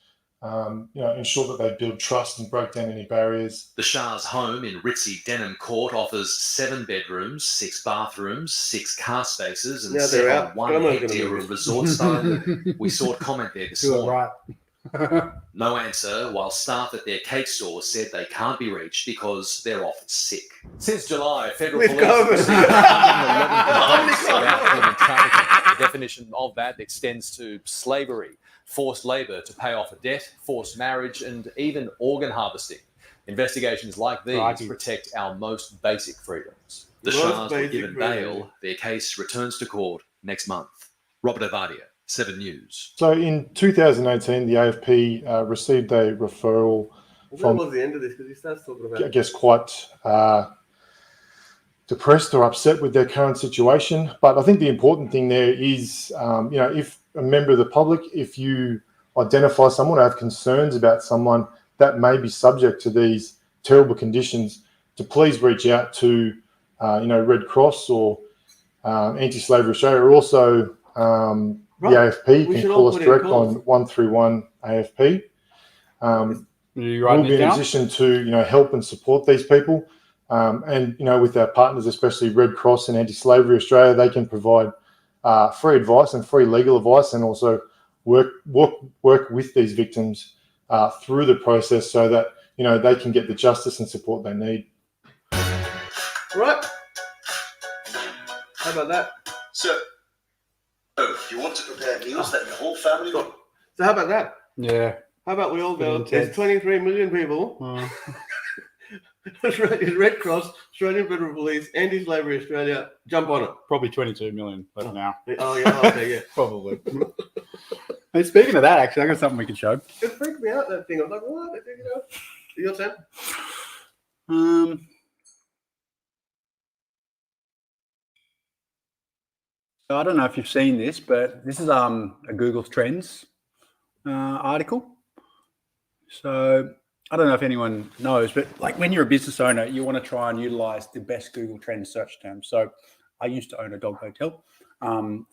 ensure that they build trust and break down any barriers. The Shah's home in ritzy Denham Court offers 7 bedrooms, 6 bathrooms, 6 car spaces, and 1 hectare of resort style. We sought comment there this morning. No answer, while staff at their cake store said they can't be reached because they're often sick. Since July, federal police have received 111 complaints about human trafficking. The definition of that extends to slavery, forced labour to pay off a debt, forced marriage, and even organ harvesting. Investigations like these protect our most basic freedoms. The Shahs were given bail. Their case returns to court next month. Robert Ovadia, 7 News. So in 2018, the AFP received a referral from, What was the end of this? Because he starts talking about, I guess, quite depressed or upset with their current situation. But I think the important thing there is, if a member of the public, if you identify someone or have concerns about someone that may be subject to these terrible conditions, to please reach out to, Red Cross or Anti-Slavery Australia, or also the AFP. You can call us direct on 131 AFP. We'll be in a position to, help and support these people. And with our partners, especially Red Cross and Anti-Slavery Australia, they can provide free advice and free legal advice, and also work with these victims through the process so that they can get the justice and support they need. right? How about that? So, you want to prepare meals that the whole family will... So how about that? Yeah. How about we all go? There's 23 million people. It's Red Cross, Australian Federal Police, Anti-Slavery Australia, jump on it. Probably 22 million by now. Oh, yeah, okay, yeah. Probably. Hey, speaking of that, actually, I got something we can show. It freaked me out, that thing. I was like, what? Your turn? So I don't know if you've seen this, but this is a Google Trends article. So I don't know if anyone knows, but like when you're a business owner, you want to try and utilize the best Google Trends search terms. So I used to own a dog hotel.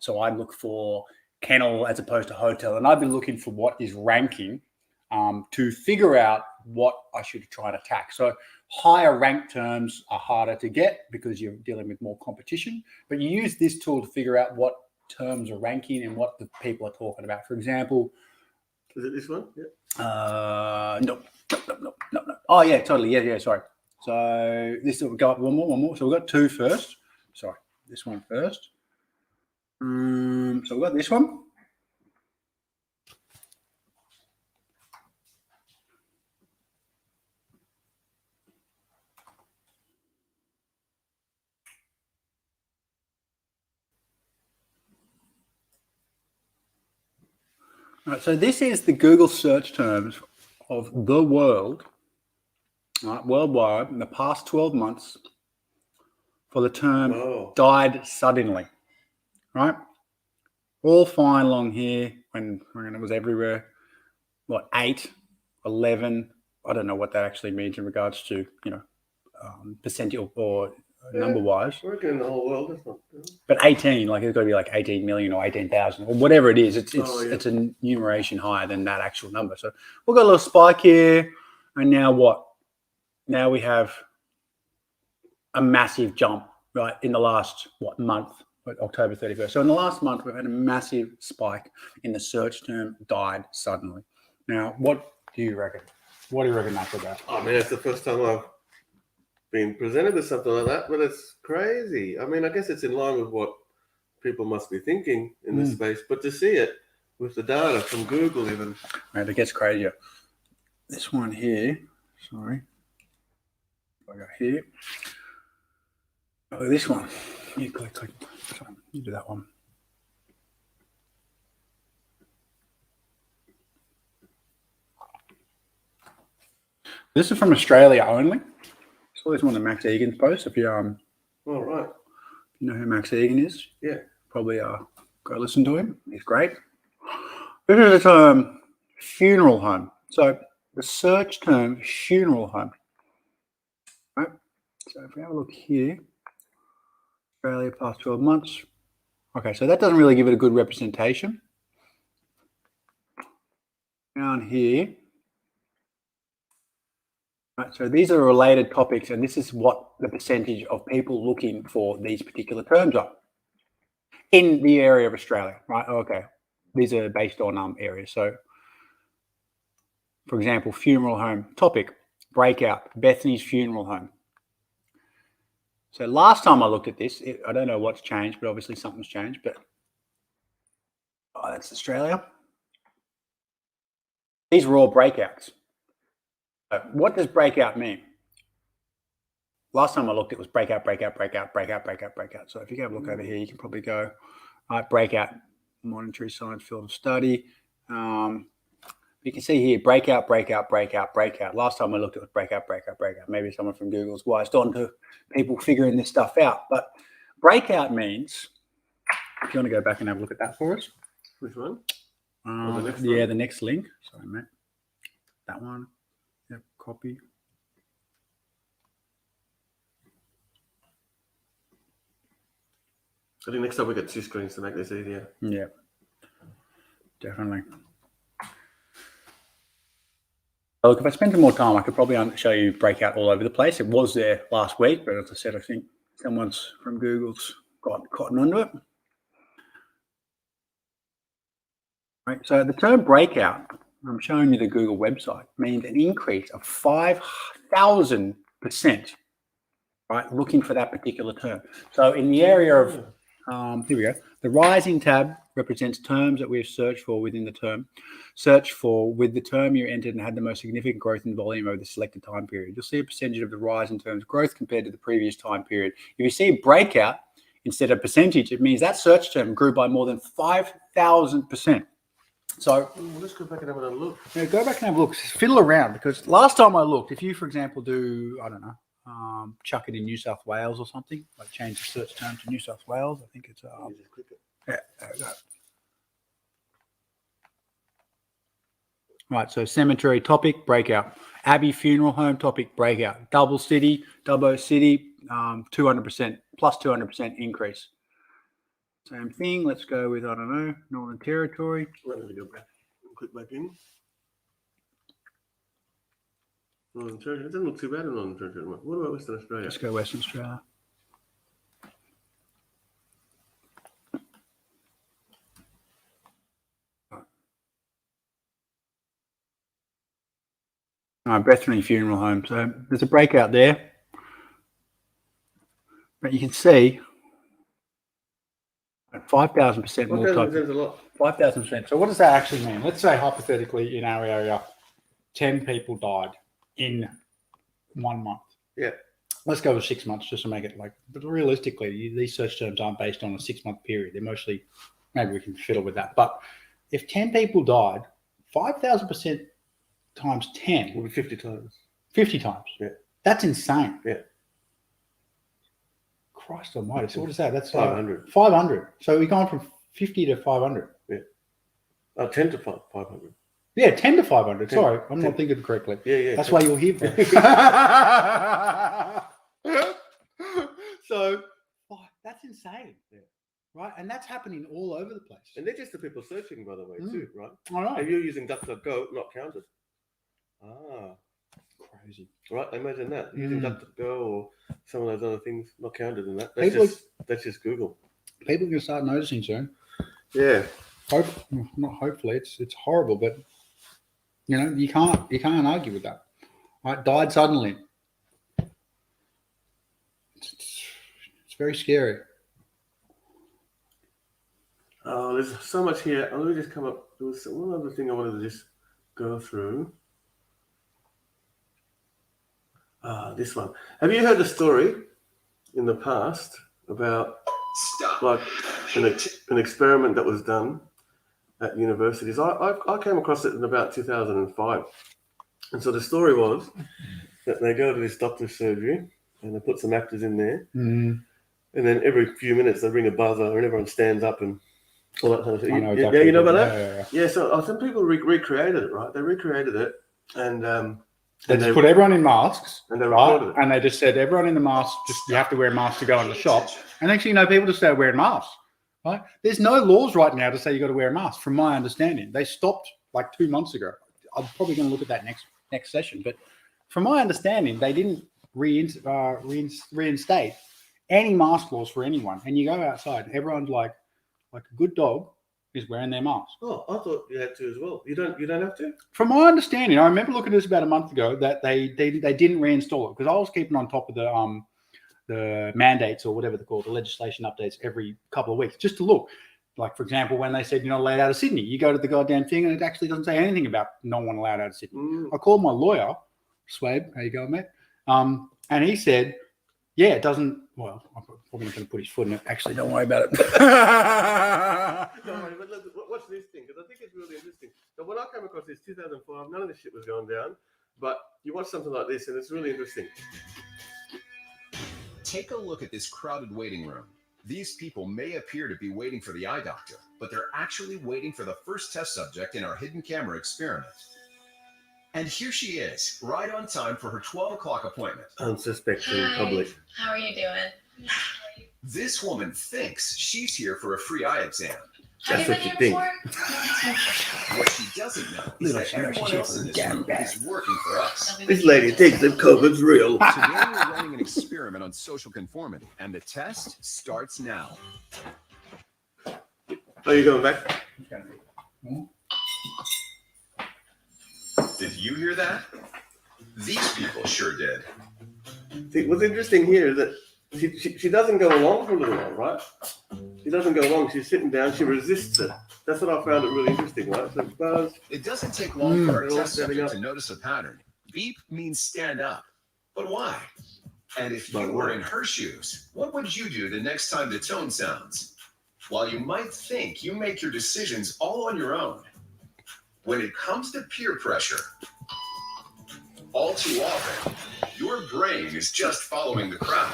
So I'd look for kennel as opposed to hotel. And I'd be looking for what is ranking to figure out what I should try and attack. So higher ranked terms are harder to get because you're dealing with more competition, but you use this tool to figure out what terms are ranking and what the people are talking about. For example, is it this one? Yeah. No. Oh yeah, totally. Yeah. Sorry. So this will go up one more. So we've got 2 first. Sorry, this one first. So we've got this one. All right, so this is the Google search terms of the world, worldwide, in the past 12 months for the term died suddenly, right? All fine along here when it was everywhere. What, 8, 11, I don't know what that actually means in regards to, percentage or number-wise. I reckon in the whole world, that's not. But 18, like it's got to be like 18 million or 18,000 or whatever it is. It's yeah. it's a numeration higher than that actual number. So we've got a little spike here, and now what? Now we have a massive jump, right, in the last month, October 31st. So in the last month, we've had a massive spike in the search term died suddenly. Now, what do you reckon? What do you reckon that's about? I mean, it's the first time I've been presented with something like that, but it's crazy. I mean, I guess it's in line with what people must be thinking in this space, but to see it with the data from Google even. Right, it gets crazier. This one here, sorry. I got here. Oh, this one. You click. Sorry, you do that one. This is from Australia only. So this one of Max Egan's posts. If you All right. you know who Max Egan is, Yeah. probably go listen to him. He's great. This is a term funeral home. So the search term funeral home. Right. So if we have a look here, Australia past 12 months. Okay, so that doesn't really give it a good representation. Down here. Right, so these are related topics, and this is what the percentage of people looking for these particular terms are in the area of Australia, right? Okay, these are based on areas. So, for example, funeral home topic, breakout, Bethany's funeral home. So last time I looked at this, I don't know what's changed, but obviously something's changed. But that's Australia. These were all breakouts. What does breakout mean? Last time I looked, it was breakout. So if you have a look over here, you can probably go, breakout, monetary science field of study. You can see here, breakout. Last time I looked, it was breakout. Maybe someone from Google's wised on to people figuring this stuff out. But breakout means, if you want to go back and have a look at that for us. Which one? The next link. Sorry, mate. That one. Yep, copy. I think next time we get 2 screens to make this easier. Yeah, definitely. Look, if I spend some more time, I could probably show you breakout all over the place. It was there last week, but as I said, I think someone's from Google's gotten onto it. Right, so the term breakout, I'm showing you the Google website, means an increase of 5,000%, right, looking for that particular term. So in the area of, here we go, the rising tab represents terms that we've searched for within the term. Search for with the term you entered and had the most significant growth in volume over the selected time period. You'll see a percentage of the rise in terms of growth compared to the previous time period. If you see a breakout instead of percentage, it means that search term grew by more than 5,000%. So let's go back and have a look. Yeah, go back and have a look. Fiddle around, because last time I looked, if you, for example, do, I don't know, chuck it in New South Wales or something, like change the search term to New South Wales, I think it's, yeah, there we go. Right, so cemetery topic, breakout. Abbey funeral home topic, breakout. Dubbo City, 200%, plus 200% increase. Same thing. Let's go with, I don't know, Northern Territory. Let me go back. Click back in. Northern Territory. It doesn't look too bad in Northern Territory. What about Western Australia? Let's go Western Australia. Bethany Funeral Home. So there's a breakout there. But you can see 5,000% more type. 5,000%. So what does that actually mean? Let's say hypothetically in our area, 10 people died in 1 month. Yeah. Let's go with 6 months just to make it like, but realistically, these search terms aren't based on a 6-month period. They're mostly, maybe we can fiddle with that. But if 10 people died, 5,000% times 10 will be 50 times. 50 times. Yeah. That's insane. Yeah. Christ almighty. So what is that? That's 500. 500. So we've gone from 50 to 500. Yeah. 10 to 500. Yeah, 10 to 500. 10, Sorry, I'm 10. not thinking correctly. Yeah. That's why you're here. So that's insane. Yeah. Right? And that's happening all over the place. And they're just the people searching, by the way, too, right? I know. If you're using DuckDuckGo, not counted. Crazy. Right, imagine that. Using DuckDuckGo or some of those other things, not counted in that. That's just Google. People are going to start noticing soon. Yeah. Not hopefully. It's horrible, but you can't argue with that. Right? Died suddenly. It's very scary. Oh, there's so much here. Let me just come up. There was one other thing I wanted to just go through. This one. Have you heard the story in the past about like an experiment that was done at universities? I came across it in about 2005. And so the story was that they go to this doctor's surgery and they put some actors in there. And then every few minutes they ring a buzzer and everyone stands up and all that kind of thing. Yeah, you know about that? Yeah, so some people recreated it, right? They recreated it and they just put everyone in masks, and they recorded it. And they just said, everyone in the mask, you have to wear a mask to go in the shop. And next thing you know, people just start wearing masks, right? There's no laws right now to say you got to wear a mask, from my understanding. They stopped like 2 months ago. I'm probably going to look at that next session. But from my understanding, they didn't reinstate any mask laws for anyone. And you go outside, everyone's like a good dog is wearing their mask. Oh, I thought you had to as well. You don't have to? From my understanding, I remember looking at this about a month ago that they didn't reinstall it, because I was keeping on top of the mandates or whatever they're called, the legislation updates every couple of weeks, just to look. Like, for example, when they said you're not allowed out of Sydney, you go to the goddamn thing and it actually doesn't say anything about no one allowed out of Sydney. I called my lawyer, Swabe, how you going, mate? And he said, yeah, it doesn't. Well, I'm probably not going to put his foot in it. Actually, don't worry about it. Don't worry, but look, watch this thing, because I think it's really interesting. So when I came across this 2005, none of this shit was going down, but you watch something like this and it's really interesting. Take a look at this crowded waiting room. These people may appear to be waiting for the eye doctor, but they're actually waiting for the first test subject in our hidden camera experiment. And here she is, right on time for her 12 o'clock appointment. Unsuspecting public. How are you doing? This woman thinks she's here for a free eye exam. That's what you think. What she doesn't know is that everyone else in this room is working for us. This lady thinks that COVID's real. Today we're running an experiment on social conformity, and the test starts now. Are you going back? Did you hear that? These people sure did. See, what's interesting here is that she doesn't go along for a little while, right? She doesn't go along. She's sitting down. She resists it. That's what I found it really interesting, right? So buzz. It doesn't take long for our test subject to notice a pattern. Beep means stand up. But why? And if you were in her shoes, what would you do the next time the tone sounds? While you might think you make your decisions all on your own, when it comes to peer pressure, all too often, your brain is just following the crowd.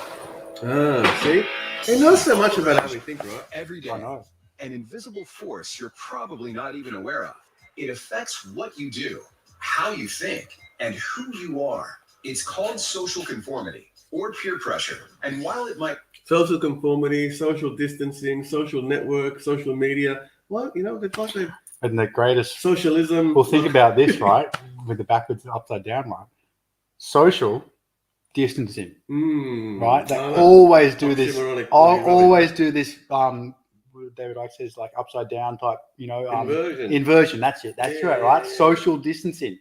See? They know so much about how we think, right? Every day, an invisible force you're probably not even aware of. It affects what you do, how you think, and who you are. It's called social conformity or peer pressure. And while it might... Social conformity, social distancing, social network, social media. Well, it's like they've... And the greatest socialism. Well, think about this, right? With the backwards upside down one. Social distancing, right? They always do this. Always do this. David Icke says like upside down type. Inversion. That's it. That's right. Social distancing.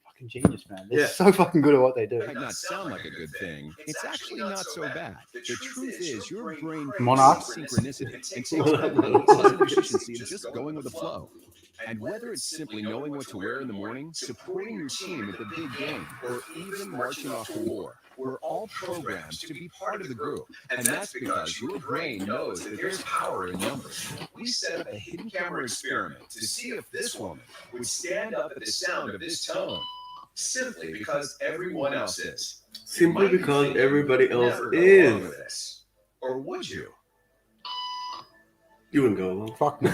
Fucking genius, man. They're so fucking good at what they do. Might not sound like a good thing. It's actually not so bad. The truth is, your brain Monarch synchronicity and takes positive efficiency of just going with the flow. And whether it's simply knowing what to wear in the morning, supporting your team at the big game, or even marching off to war, we're all programmed to be part of the group. And that's because your brain knows that there's power in numbers. We set up a hidden camera experiment to see if this woman would stand up at the sound of this tone. Simply because everyone else is. Simply because everybody else is. This. Or would you? You wouldn't go along. Fuck me.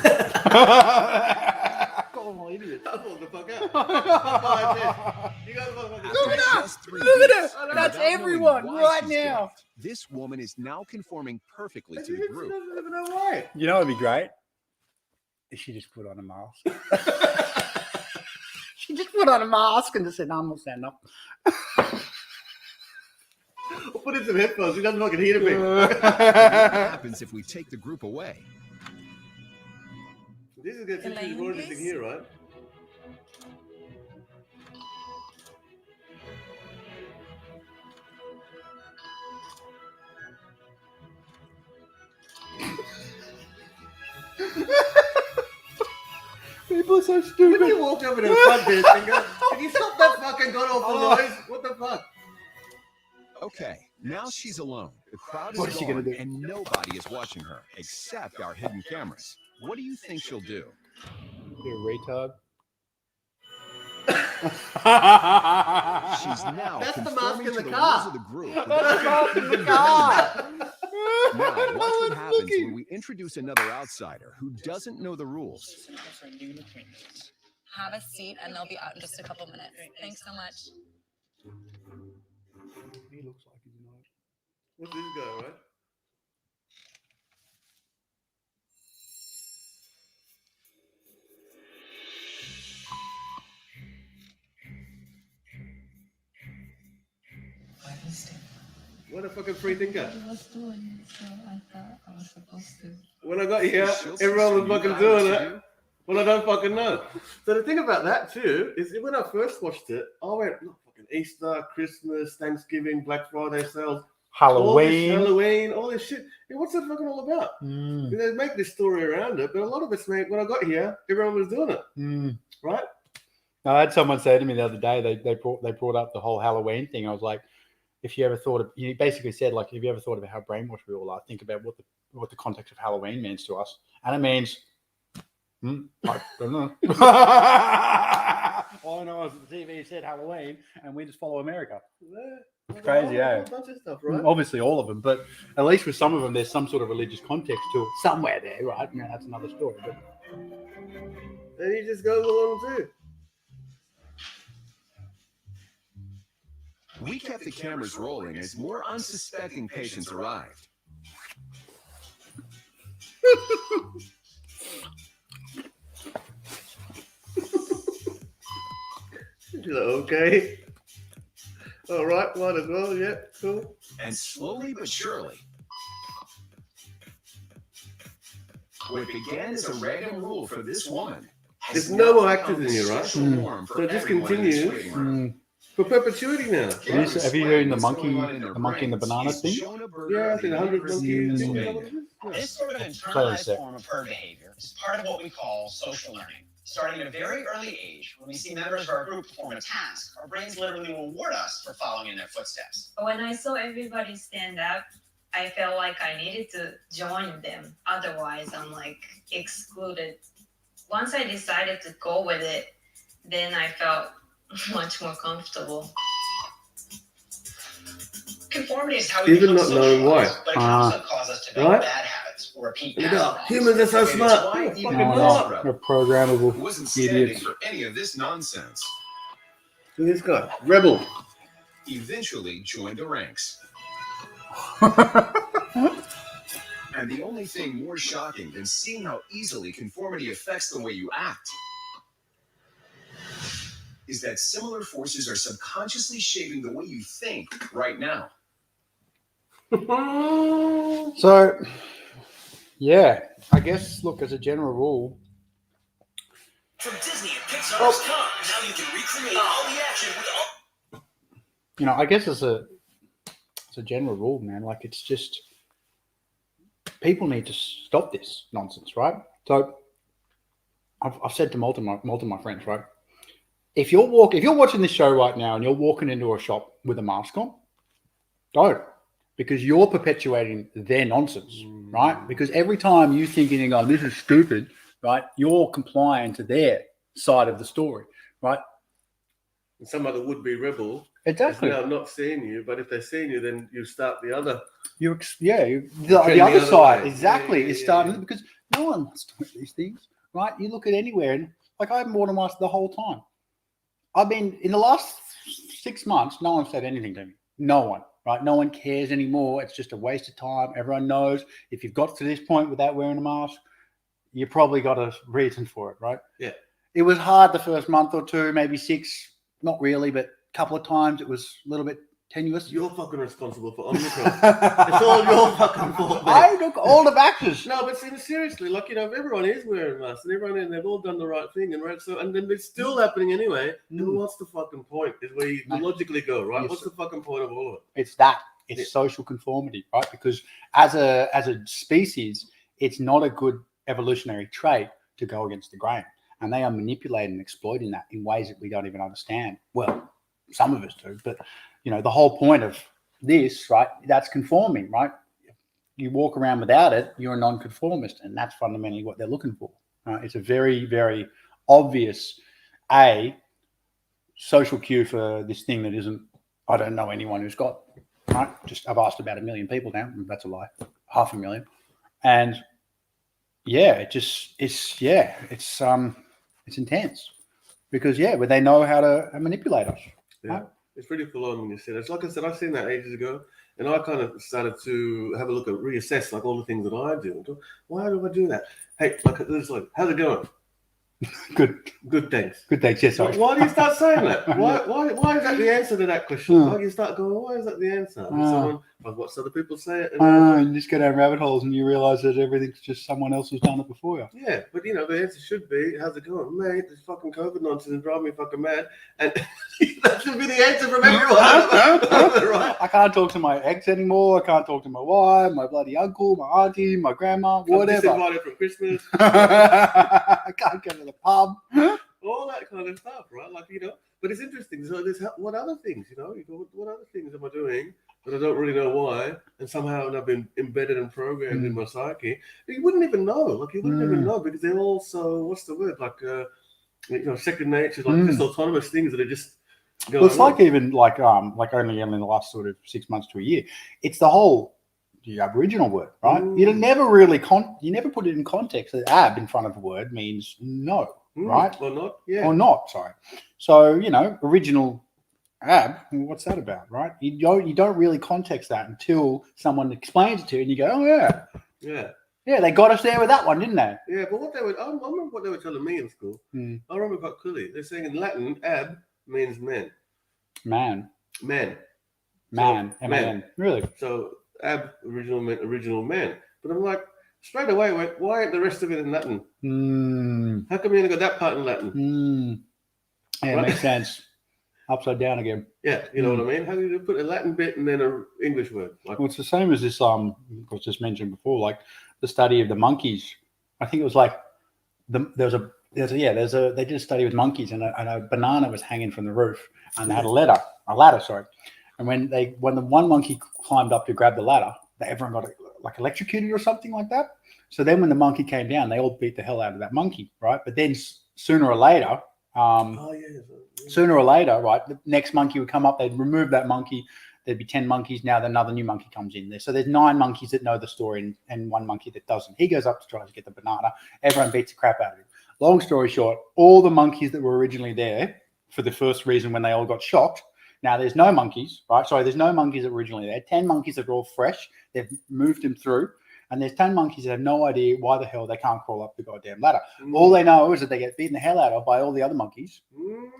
Oh, idiot. I thought the fuck out. You got the fuck out. After Look at that! just 3 Look at weeks, it! and That's without knowing everyone why right she's doing now. it, this woman is now conforming perfectly to She the group. doesn't even know why. You know, it'd be great if she just put on a mask. She just put on a mask and just said, "No, I'm not standing up." Or put in some headphones. He doesn't fucking hear me. What happens if we take the group away? This is going to be more interesting here, right? People are so stupid. When you walk over to the front desk and go, "Can you stop that fucking god awful noise? What the fuck?" Okay, now she's alone. The crowd is What is she gone, gonna do? and nobody is watching her except our hidden cameras. What do you think she'll do? You're a retard. She's now That's the mask conforming in to the the car. rules of the group. That's the mask in the car. Now, watch what happens when we introduce another outsider who doesn't know the rules. Have a seat, and they'll be out in just a couple minutes. Thanks so much. He looks like he's not. What's this guy, right? What a fucking free thinker. I was doing it, so I thought I was supposed to. When I got here, everyone was fucking doing it. Well, I don't fucking know. So the thing about that too is when I first watched it, I went, "Look, fucking Easter, Christmas, Thanksgiving, Black Friday sales, Halloween, all this shit. Hey, what's that fucking all about?" Mm. They make this story around it, but a lot of it's made when I got here, everyone was doing it, Mm. right? I had someone say to me the other day, they brought up the whole Halloween thing. I was like, if you ever thought of, he basically said, like, have you ever thought about how brainwashed we all are? Think about what the context of Halloween means to us. And it means, I don't know. All I know is the TV said Halloween and we just follow America. It's crazy, a eh? bunch of stuff, right? Obviously all of them, but at least with some of them, there's some sort of religious context to it somewhere there, right? You know, that's another story. But And he just goes along too. We kept the cameras rolling as more unsuspecting patients arrived. She's like, okay. All right, might as well, yeah, cool. And slowly but surely, what began as a random rule for this woman. There's no more actors in here, right? So it just continues for perpetuity now. have you heard the monkey and the banana thing? Yeah, I think 100 monkeys. This sort of internalized form of herd behavior is part of what we call social learning. Starting at a very early age, when we see members of our group perform a task, our brains literally reward us for following in their footsteps. When I saw everybody stand up, I felt like I needed to join them. Otherwise, I'm like excluded. Once I decided to go with it, then I felt much more comfortable. Conformity is how we Even become not knowing why. socialized, but it can also cause us to develop Right? bad habits or repeat You past know, wrongs. humans are so smart. Why They're even fucking more smart. They're programmable Wasn't standing idiots. for any of this nonsense. Look at this guy, rebel. Eventually joined the ranks. And the only thing more shocking than seeing how easily conformity affects the way you act is that similar forces are subconsciously shaping the way you think right now. So, yeah, I guess, look, as a general rule, From Disney and Pixar's Cars, now you can recreate all the action with all. you know, I guess as a general rule, man, like it's just people need to stop this nonsense, right? So I've said to multiple of my friends, right? If you're watching this show right now and you're walking into a shop with a mask on, don't, because you're perpetuating their nonsense, right? Because every time you think and you go, this is stupid, right? You're complying to their side of the story, right? And some other would-be rebel Exactly. is now not seeing you, but if they're seeing you, then you start the other. The Trend other the side, way. exactly, Yeah, is yeah, starting yeah. because no one wants to do these things, right? You look at anywhere, and Like I haven't worn a mask the whole time. I've been in the last 6 months. No one said anything to me. No one, right? No one cares anymore. It's just a waste of time. Everyone knows if you've got to this point without wearing a mask, you probably got a reason for it, right? Yeah. It was hard the first month or two, maybe 6. Not really, but a couple of times it was a little bit tenuous. You're fucking responsible for Omicron. It's all your fucking fault, man. I took all the vaccines. No, but seriously, like, if everyone is wearing masks and they've all done the right thing, and then it's still happening anyway, then what's the fucking point? Is where you logically go, right? Yes. What's the fucking point of all of it? It's that. It's social conformity, right? Because as a species, it's not a good evolutionary trait to go against the grain. And they are manipulating and exploiting that in ways that we don't even understand. Well, some of us do, but the whole point of this, right? That's conforming, right? You walk around without it, you're a non-conformist, and that's fundamentally what they're looking for. It's a very, very obvious social cue for this thing that isn't. I don't know anyone who's got. Right? I've asked about 1 million people now. That's a lie. 500,000, and it's intense because but they know how to manipulate us. Yeah. Right? It's pretty full on when you said it. It's like I said, I've seen that ages ago, and I kind of started to have a look at reassess like all the things that I do. Why do I do that? Hey, like, how's it going? Good, thanks. Good, thanks. Yes, sorry. Why do you start saying that? Why is that the answer to that question? Why do you start going, why is that the answer? I've watched other people say it. And you just go down rabbit holes and you realize that everything's just someone else who's done it before you. Yeah, but the answer should be, how's it going? Mate, this fucking COVID nonsense is driving me fucking mad. And that should be the answer from everyone. Right? I can't talk to my ex anymore. I can't talk to my wife, my bloody uncle, my auntie, my grandma, whatever. I'm disinvited from Christmas. I can't go to the pub. All that kind of stuff, right? Like, but it's interesting. So what other things, what other things am I doing that I don't really know why, and somehow I've been embedded and programmed in my psyche? You wouldn't even know. Like, you wouldn't even know because they're all so, what's the word? Like, second nature, like just autonomous things that are just going Well, it's on. like even like only in the last sort of 6 months to a year. It's the whole Aboriginal word, right? You never really you never put it in context that ab in front of a word means no, right? Or not, yeah. Or not, sorry. So, original ab, what's that about, right? You don't really context that until someone explains it to you and you go, oh, yeah. Yeah. Yeah, they got us there with that one, didn't they? Yeah, but I remember what they were telling me in school. I remember quite clearly. They're saying in Latin, ab means men. Man. Men. Man. So, M-A-N. Really? So ab, original man. But I'm like, straight away, why ain't the rest of it in Latin? How come you only got that part in Latin? Yeah, it makes sense. Upside down again. Yeah, you know what I mean? How do you put a Latin bit and then an English word? Like, well, it's the same as this, was just mentioned before, like the study of the monkeys. I think it was like they did a study with monkeys and a banana was hanging from the roof and they had a ladder. And when the one monkey climbed up to grab the ladder, everyone got like electrocuted or something like that. So then when the monkey came down, they all beat the hell out of that monkey, right? But then sooner or later, right, the next monkey would come up, they'd remove that monkey, there'd be 10 monkeys, now another new monkey comes in there. So there's 9 monkeys that know the story and 1 monkey that doesn't. He goes up to try to get the banana, everyone beats the crap out of him. Long story short, all the monkeys that were originally there for the first reason when they all got shocked, now there's no monkeys, right? Sorry, there's no monkeys that were originally there. 10 monkeys that are all fresh, they've moved them through. And there's 10 monkeys that have no idea why the hell they can't crawl up the goddamn ladder. All they know is that they get beaten the hell out of by all the other monkeys.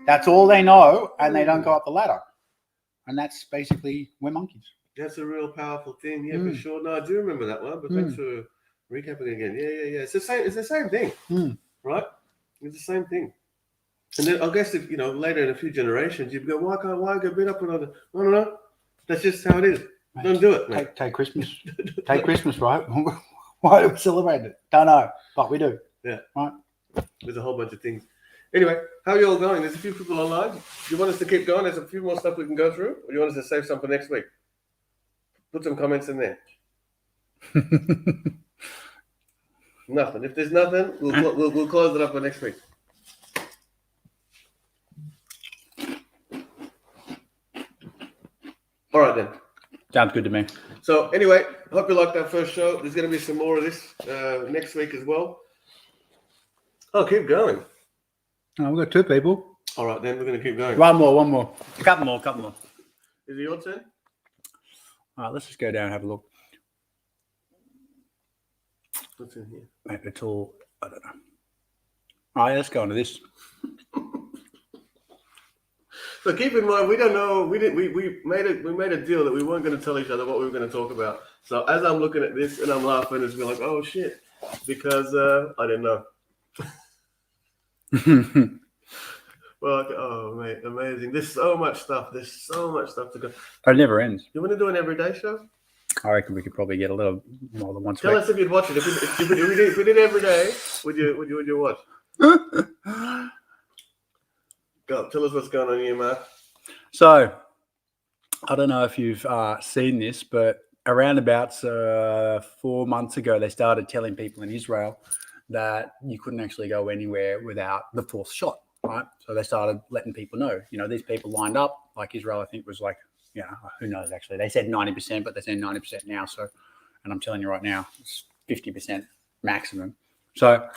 That's all they know, and they don't go up the ladder. And that's basically, we're monkeys. That's a real powerful thing, yeah, for sure. No, I do remember that one, but thanks for recapping again. Yeah. It's the same thing, right? It's the same thing. And then I guess if later in a few generations, you'd go, why go beat up another? No. That's just how it is. Mate, don't do it, mate. Take Christmas. Take Christmas, right? Why do we celebrate it? Don't know, but we do. Yeah. Right. There's a whole bunch of things. Anyway, how are you all going? There's a few people online. Do you want us to keep going? There's a few more stuff we can go through, or do you want us to save some for next week? Put some comments in there. Nothing. If there's nothing, we'll close it up for next week. All right then. Sounds good to me. So anyway, I hope you liked our first show. There's going to be some more of this next week as well. Oh, keep going. Oh, we've got 2 people. All right, then we're going to keep going. One more. A couple more. Is it your turn? All right, let's just go down and have a look. What's in here? Maybe it's all, I don't know. All right, let's go on to this. So keep in mind, we don't know. We made a deal that we weren't going to tell each other what we were going to talk about. So as I'm looking at this and I'm laughing, it's like, oh shit, because I didn't know. Well, oh mate, amazing! There's so much stuff. There's so much stuff to go. It never ends. You want to do an everyday show? I reckon we could probably get a little more than once. Tell us if you'd watch it. If we did every day, would you watch? Go, tell us what's going on here, Mark. So, I don't know if you've seen this, but around about 4 months ago, they started telling people in Israel that you couldn't actually go anywhere without the 4th shot, right? So they started letting people know. These people lined up, like Israel, I think was like, who knows actually. They said 90%, but they're saying 90% now. So, and I'm telling you right now, it's 50% maximum. So,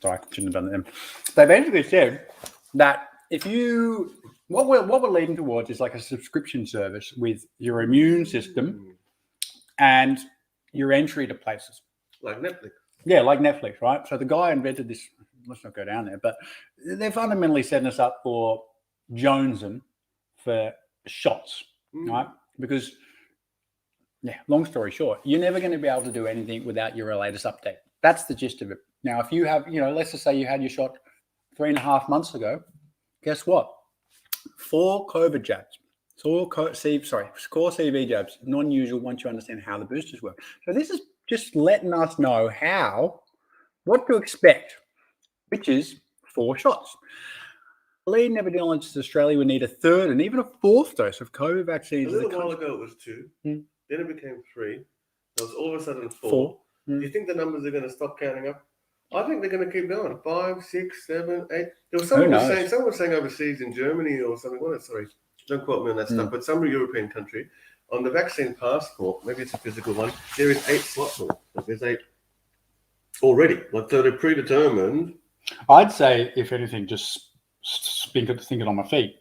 sorry, shouldn't have done them. They basically said that if you, what we're leading towards is like a subscription service with your immune system and your entry to places. Like Netflix. Yeah, like Netflix, right? So the guy invented this, let's not go down there, but they're fundamentally setting us up for jonesing for shots, right? Because, long story short, you're never going to be able to do anything without your latest update. That's the gist of it. Now, if you have, let's just say you had your shot 3.5 months ago, guess what? 4 COVID jabs. Core CV jabs, non-usual once you understand how the boosters work. So this is just letting us know what to expect, which is 4 shots. Leading epidemiologists in Australia would need a 3rd and even a 4th dose of COVID vaccines. A little while ago it was 2, then it became 3. It was all of a sudden 4. 4. Do you think the numbers are going to stop counting up? I think they're going to keep going. 5, 6, 7, 8. There was someone was saying overseas in Germany or something. Sorry, don't quote me on that stuff. But some European country on the vaccine passport, maybe it's a physical one. There is 8 slots. Like there's 8 already. Like so they're predetermined. I'd say, if anything, just thinking on my feet.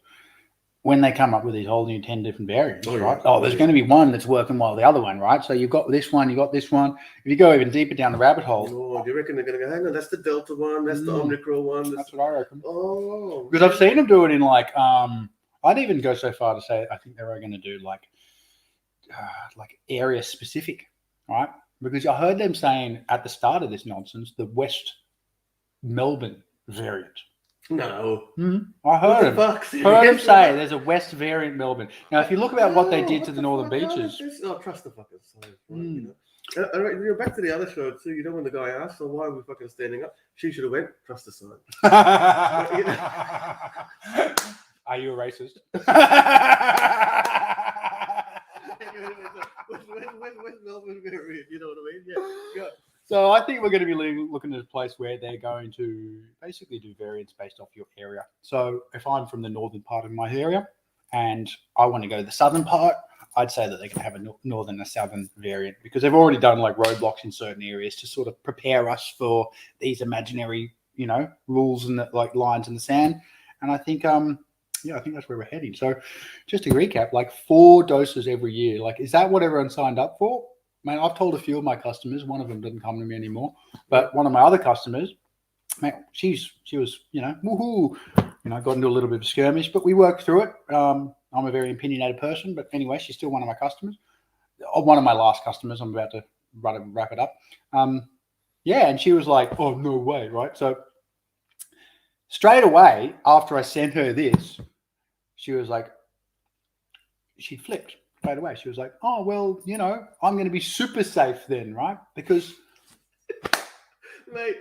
When they come up with these whole new 10 different variants, right? Oh, there's going to be one that's working while the other one, right? So you've got this one, you got this one. If you go even deeper down the rabbit hole. Oh, do you reckon they're going to go, hang on, that's the Delta one, that's the Omicron one. That's what I reckon. Oh. Because I've seen them do it in like, I'd even go so far to say I think they're going to do like area specific, right? Because I heard them saying at the start of this nonsense, the West Melbourne variant. No. I heard him say there's a West variant Melbourne. Now, if you look about what they did to the northern beaches. Trust the fucking science. Right? Back to the other show, too. You know when the guy asked, so why are we fucking standing up? She should have went, trust the science. Are you a racist? West Melbourne variant, you know what I mean? Yeah. So I think we're going to be looking at a place where they're going to basically do variants based off your area. So if I'm from the northern part of my area and I want to go to the southern part, I'd say that they can have a northern and a southern variant because they've already done like roadblocks in certain areas to sort of prepare us for these imaginary, rules and like lines in the sand. And I think, I think that's where we're heading. So just to recap, like 4 doses every year, like, is that what everyone signed up for? Man, I've told a few of my customers, one of them doesn't come to me anymore, but one of my other customers, man, she was, woohoo, got into a little bit of a skirmish, but we worked through it. I'm a very opinionated person, but anyway, she's still one of my customers, one of my last customers. I'm about to wrap it up. And she was like, oh, no way, right? So straight away, after I sent her this, she was like, she flipped. Straight away, she was like, "Oh well, I'm going to be super safe then, right? Because, mate,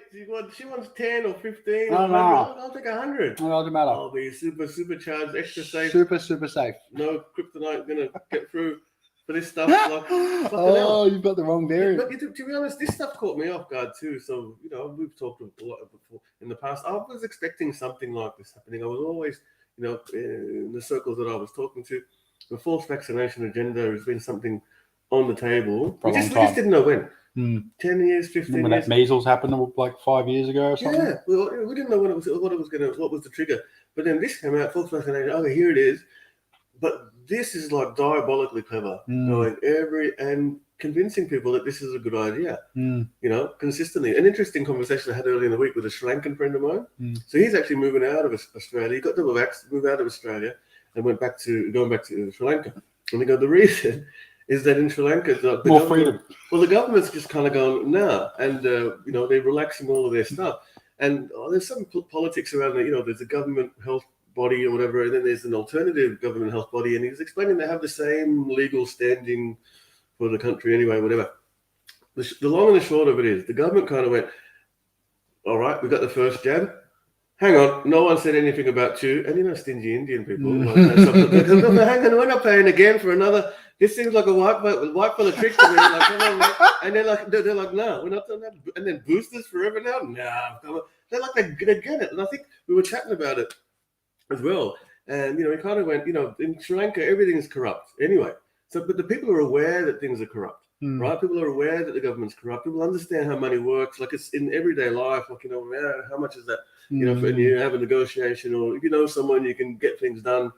she wants 10 or 15. No. I'll take 100. It doesn't matter. I'll be supercharged, extra safe. Super safe. No kryptonite going to get through for this stuff. You've got the wrong variant. But to be honest, this stuff caught me off guard too. So we've talked a lot before in the past. I was expecting something like this happening. I was always, in the circles that I was talking to. The false vaccination agenda has been something on the table. We just didn't know when. 10 years, 15 Remember years. that measles happened like 5 years ago or something? Yeah, we didn't know what was the trigger. But then this came out, Fox vaccination. Okay, here it is. But this is like diabolically clever, knowing and convincing people that this is a good idea. Consistently. An interesting conversation I had earlier in the week with a Sri Lankan friend of mine. So he's actually moving out of Australia. He got double vax, moved out of Australia, and going back to Sri Lanka. And they go, the reason is that in Sri Lanka, more freedom. Well, the government's just kind of gone and they're relaxing all of their stuff. And there's some politics around it. There's a government health body or whatever, and then there's an alternative government health body, and he's explaining they have the same legal standing for the country anyway, whatever. The long and the short of it is the government kind of went, all right, we got the first jab. Hang on, no one said anything about you. And stingy Indian people. Hang on, we're not paying again for another. This seems like a white fella trick to me. Like, come on, man. And they're like, no, we're not doing that. And then boosters forever now? No. They're like, they get it. And I think we were chatting about it as well. And, we kind of went, in Sri Lanka, everything is corrupt anyway. So, but the people are aware that things are corrupt, right? People are aware that the government's corrupt. People understand how money works. Like it's in everyday life. Like, how much is that? When you have a negotiation, or if you know someone, you can get things done.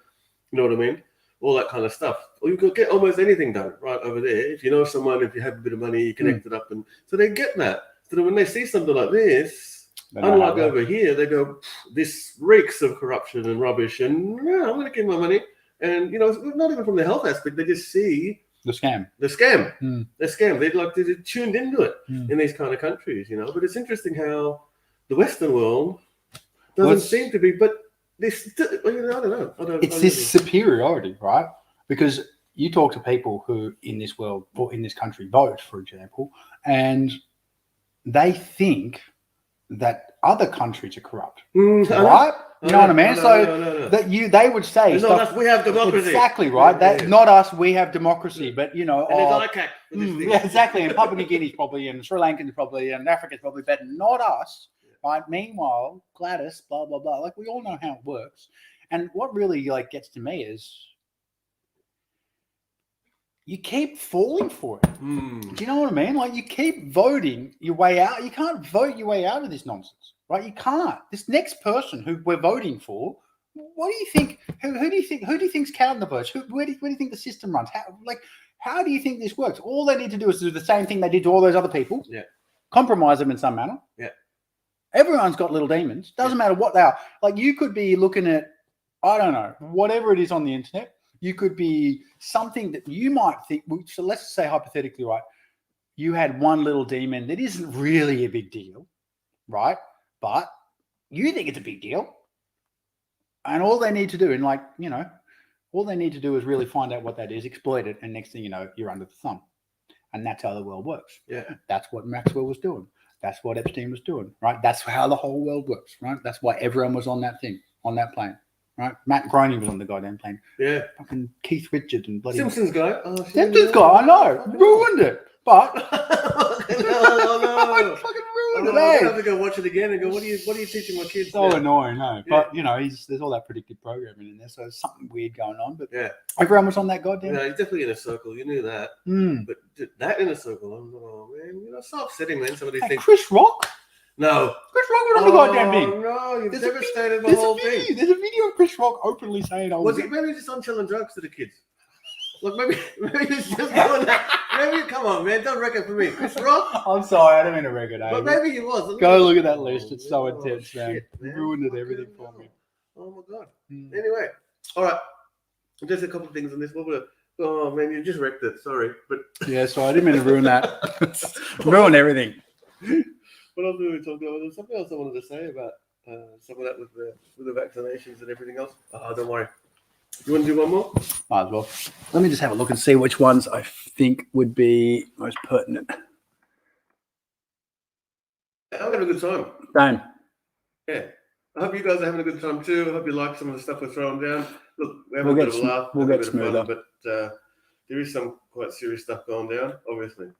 You know what I mean? All that kind of stuff. Or you could get almost anything done right over there. If you know someone, if you have a bit of money, you connect it up. And so they get that. So that when they see something like this, unlike over here, they go, this reeks of corruption and rubbish. And I'm going to give my money. And, not even from the health aspect, they just see the scam. The scam. They're tuned into it in these kind of countries, But it's interesting how the Western world doesn't seem to be, but this, I don't know. It's this superiority, right? Because you talk to people who in this world or in this country vote, for example, and they think that other countries are corrupt, right? You know what I mean? No. They would say, we have democracy. Exactly, right? Not us, we have democracy. But, and there's ICAC for this thing. Yeah, exactly. And Papua New Guinea's probably, and Sri Lanka's probably, and Africa's probably better. Not us, right? Meanwhile, Gladys, blah, blah, blah. Like, we all know how it works. And what really, gets to me is you keep falling for it. Do you know what I mean? Like, you keep voting your way out. You can't vote your way out of this nonsense, right? You can't. This next person who we're voting for, what do you think? Who do you think's counting the votes? Where do you think the system runs? How do you think this works? All they need to do is do the same thing they did to all those other people. Yeah. Compromise them in some manner. Yeah. Everyone's got little demons. Doesn't matter what they are. Like, you could be looking at, I don't know, whatever it is on the internet. You could be something that you might think. So let's say hypothetically, right? You had one little demon that isn't really a big deal, right? But you think it's a big deal. And all they need to do, all they need to do is really find out what that is, exploit it, and next thing you know, you're under the thumb. And that's how the world works. Yeah. That's what Maxwell was doing. That's what Epstein was doing, right? That's how the whole world works, right? That's why everyone was on that thing, on that plane, right? Matt Groening was on the goddamn plane. Yeah. Fucking Keith Richards and bloody Simpsons guy. Simpsons guy, I know. Ruined it. But no. fucking ruined it. I have to go watch it again and go, what are you teaching my kids? So annoying, no. Yeah. But there's all that predictive programming in there, so there's something weird going on. But yeah, everyone was on that goddamn. Yeah, he's definitely in a circle. You knew that. But that in a circle, oh man, it's so upsetting, man. Some of these things. Chris Rock? No. Chris Rock was on the goddamn thing. No, you've devastated the whole thing. There's a video of Chris Rock openly saying, maybe just on selling drugs to the kids. Look, maybe he's just doing that. Maybe, come on, man, don't wreck it for me. Chris Rock? I'm sorry, I don't mean to wreck it, but maybe he was. Go look at that list. It's so intense, man. You ruined it, everything for me. Oh, my God. Anyway, all right. Just a couple of things on this. Oh, man, you just wrecked it. Sorry. But yeah, so I didn't mean to ruin that. Ruin everything. What else did we talk about? There's something else I wanted to say about some of that with the vaccinations and everything else. Oh, don't worry. You want to do one more? Might as well. Let me just have a look and see which ones I think would be most pertinent. I'm having a good time. Same. Yeah. I hope you guys are having a good time too. I hope you like some of the stuff we're throwing down. Look, we're having a bit of a laugh. We'll get smoother. But there is some quite serious stuff going down, obviously.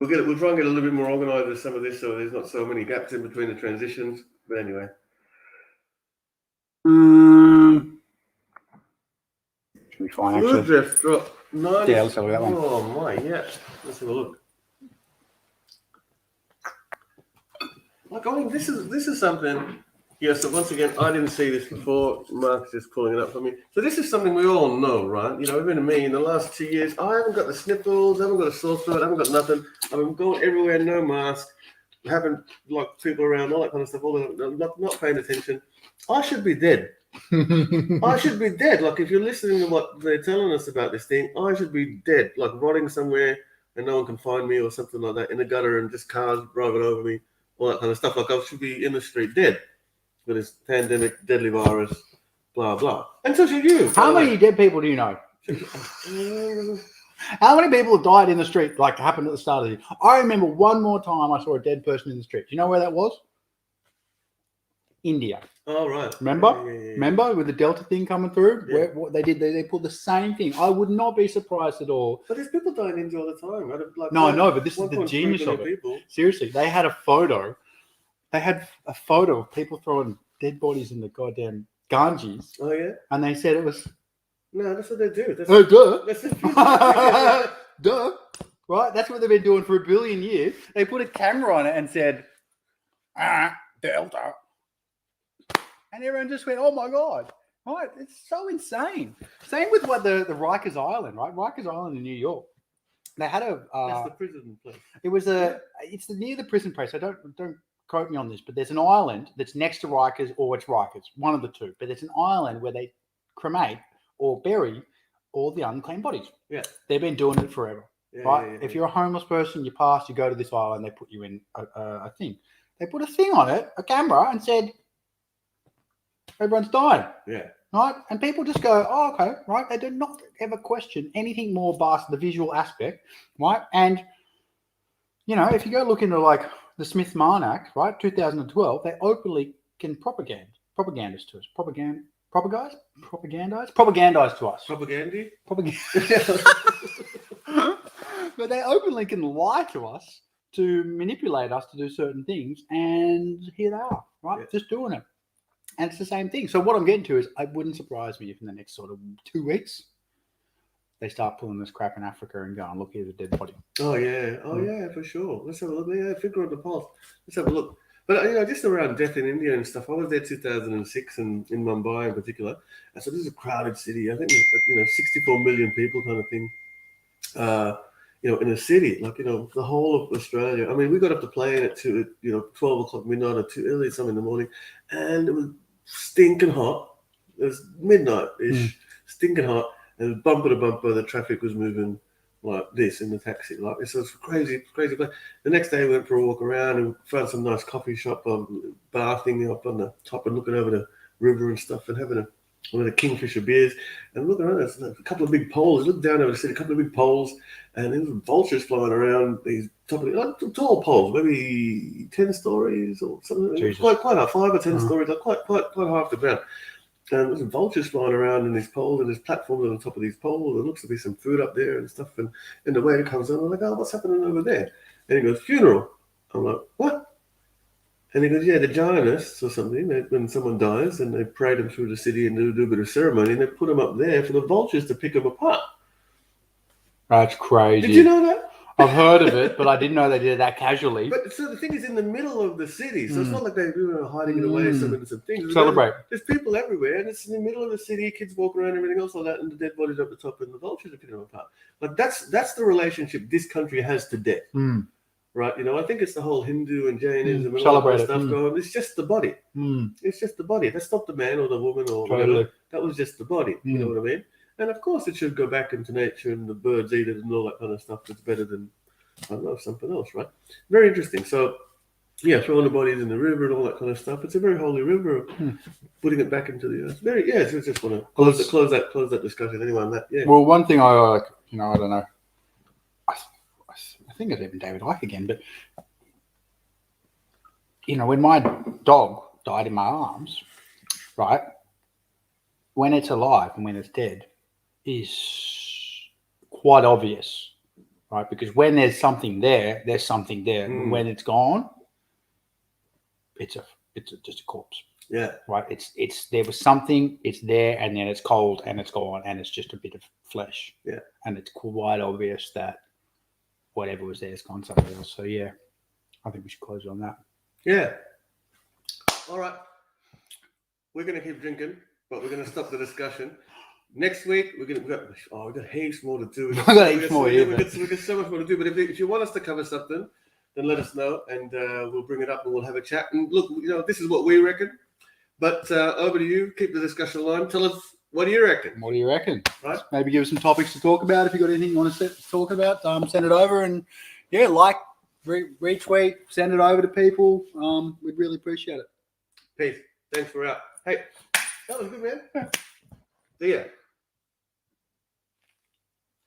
We'll try and get a little bit more organised with some of this, so there's not so many gaps in between the transitions. But anyway, me find Fluid actually. drift drop. 90. Yeah, let's have a look at that one. Oh my, yeah. Let's have a look. Like, I mean, this is something. Yeah, so once again, I didn't see this before. Mark's just pulling it up for me. So this is something we all know, right? You know, even me, in the last 2 years, I haven't got the sniffles, I haven't got a sore throat, I haven't got nothing. I've been going everywhere, no mask, having like people around, all that kind of stuff, not paying attention. I should be dead. I should be dead. Like, if you're listening to what they're telling us about this thing, I should be dead, like rotting somewhere and no one can find me or something like that, in the gutter and just cars driving over me, all that kind of stuff. Like, I should be in the street dead with this pandemic, deadly virus, blah, blah. And so should you. How many dead people do you know? How many people died in the street, like happened at the start of the year? I remember one more time I saw a dead person in the street. Do you know where that was? India. Oh, right. Remember? Yeah. Remember with the Delta thing coming through? Yeah. What they did, they pulled the same thing. I would not be surprised at all. But there's people dying in India all the time. Right? Like, No, I know, but this is the 1.3 genius of billion it. people. Seriously, they had a photo. They had a photo of people throwing dead bodies in the goddamn Ganges. Oh, yeah? And they said it was... No, that's what they do. That's duh. That's Duh. Right? That's what they've been doing for 1 billion years. They put a camera on it and said, Delta. And everyone just went, oh my God. Right? It's so insane. Same with what the Rikers Island, right? Rikers Island in New York. They had a... that's the prison place. It was it's near the prison place. I don't quote me on this, but there's an island that's next to Rikers, or it's Rikers, one of the two. But it's an island where they cremate or bury all the unclaimed bodies. Yeah. They've been doing it forever. Yeah, right? yeah. If you're a homeless person, you pass, you go to this island, they put you in a thing. They put a thing on it, a camera, and said, everyone's dying. Yeah. Right? And people just go, oh, okay, right? They do not ever question anything more past the visual aspect, right? And, you know, if you go look into like the Smith-Marne Act, right, 2012, they openly can propagandize to us. Propagandize to us. Propaganda? But they openly can lie to us to manipulate us to do certain things, and here they are, right? Yeah. Just doing it. And it's the same thing. So what I'm getting to is, it wouldn't surprise me if in the next sort of 2 weeks, they start pulling this crap in Africa and going, look, here's a dead body. Oh, yeah. Oh, yeah, for sure. Let's have a look. Yeah, finger on the pulse. Let's have a look. But, you know, just around death in India and stuff, I was there 2006 and in Mumbai in particular. And so this is a crowded city. I think there's, you know, 64 million people kind of thing, you know, in a city, like, you know, the whole of Australia. I mean, we got off the plane at 12 o'clock midnight or too early, something in the morning, and it was stinking hot. It was midnight-ish, stinking hot, and bumper to bumper, the traffic was moving like this in the taxi. Like, so it's a crazy place. The next day, we went for a walk around and found some nice coffee shop, bathing up on the top and looking over the river and stuff, and having one of the Kingfisher beers, and looking around, there's a couple of big poles. Look down over the city, a couple of big poles, and there was vultures flying around these tall poles, maybe 10 stories or something. Quite high, 5 or 10 stories, like quite high off the ground. And there's vultures flying around in these poles, and there's platforms on the top of these poles. There looks to be some food up there and stuff. And the waiter comes on, I'm like, oh, what's happening over there? And he goes, funeral. I'm like, what? And he goes, yeah, the Jainists or something, when someone dies and they parade them through the city and do a bit of ceremony, and they put them up there for the vultures to pick them apart. That's crazy. Did you know that? I've heard of it, but I didn't know they did it that casually. But so the thing is in the middle of the city, so it's not like they're hiding it away some things. Celebrate. There's people everywhere, and it's in the middle of the city. Kids walk around, everything else like that, and the dead bodies up the top, and the vultures are picking them apart. Like that's the relationship this country has to death, right? You know, I think it's the whole Hindu and Jainism and all that stuff going. It's just the body. It's just the body. That's not the man or the woman or whatever. That was just the body. You know what I mean? And of course, it should go back into nature, and the birds eat it, and all that kind of stuff. It's better than, I don't know, something else, right? Very interesting. So, yeah, throwing the bodies in the river and all that kind of stuff. It's a very holy river. Putting it back into the earth. So I just want to close that discussion anyway on that. Yeah. Well, one thing I don't know. I think it's even David Icke again, but you know, when my dog died in my arms, right? When it's alive and when it's dead is quite obvious, right? Because when there's something there, there's something there. When it's gone, it's just a corpse. Yeah. Right. It's there was something. It's there, and then it's cold, and it's gone, and it's just a bit of flesh. Yeah. And it's quite obvious that whatever was there has gone somewhere else. So yeah, I think we should close on that. Yeah. All right. We're going to keep drinking, but we're going to stop the discussion. Next week, we've got heaps more to do. We've got heaps more here. We've got so much more to do. But if you want us to cover something, then let us know, and we'll bring it up and we'll have a chat. And look, this is what we reckon. But over to you. Keep the discussion alive. Tell us, what do you reckon? What do you reckon? Right. Maybe give us some topics to talk about. If you got anything you want to talk about, send it over, and retweet, send it over to people. We'd really appreciate it. Peace. Thanks for out. Hey, that was good, man. See ya.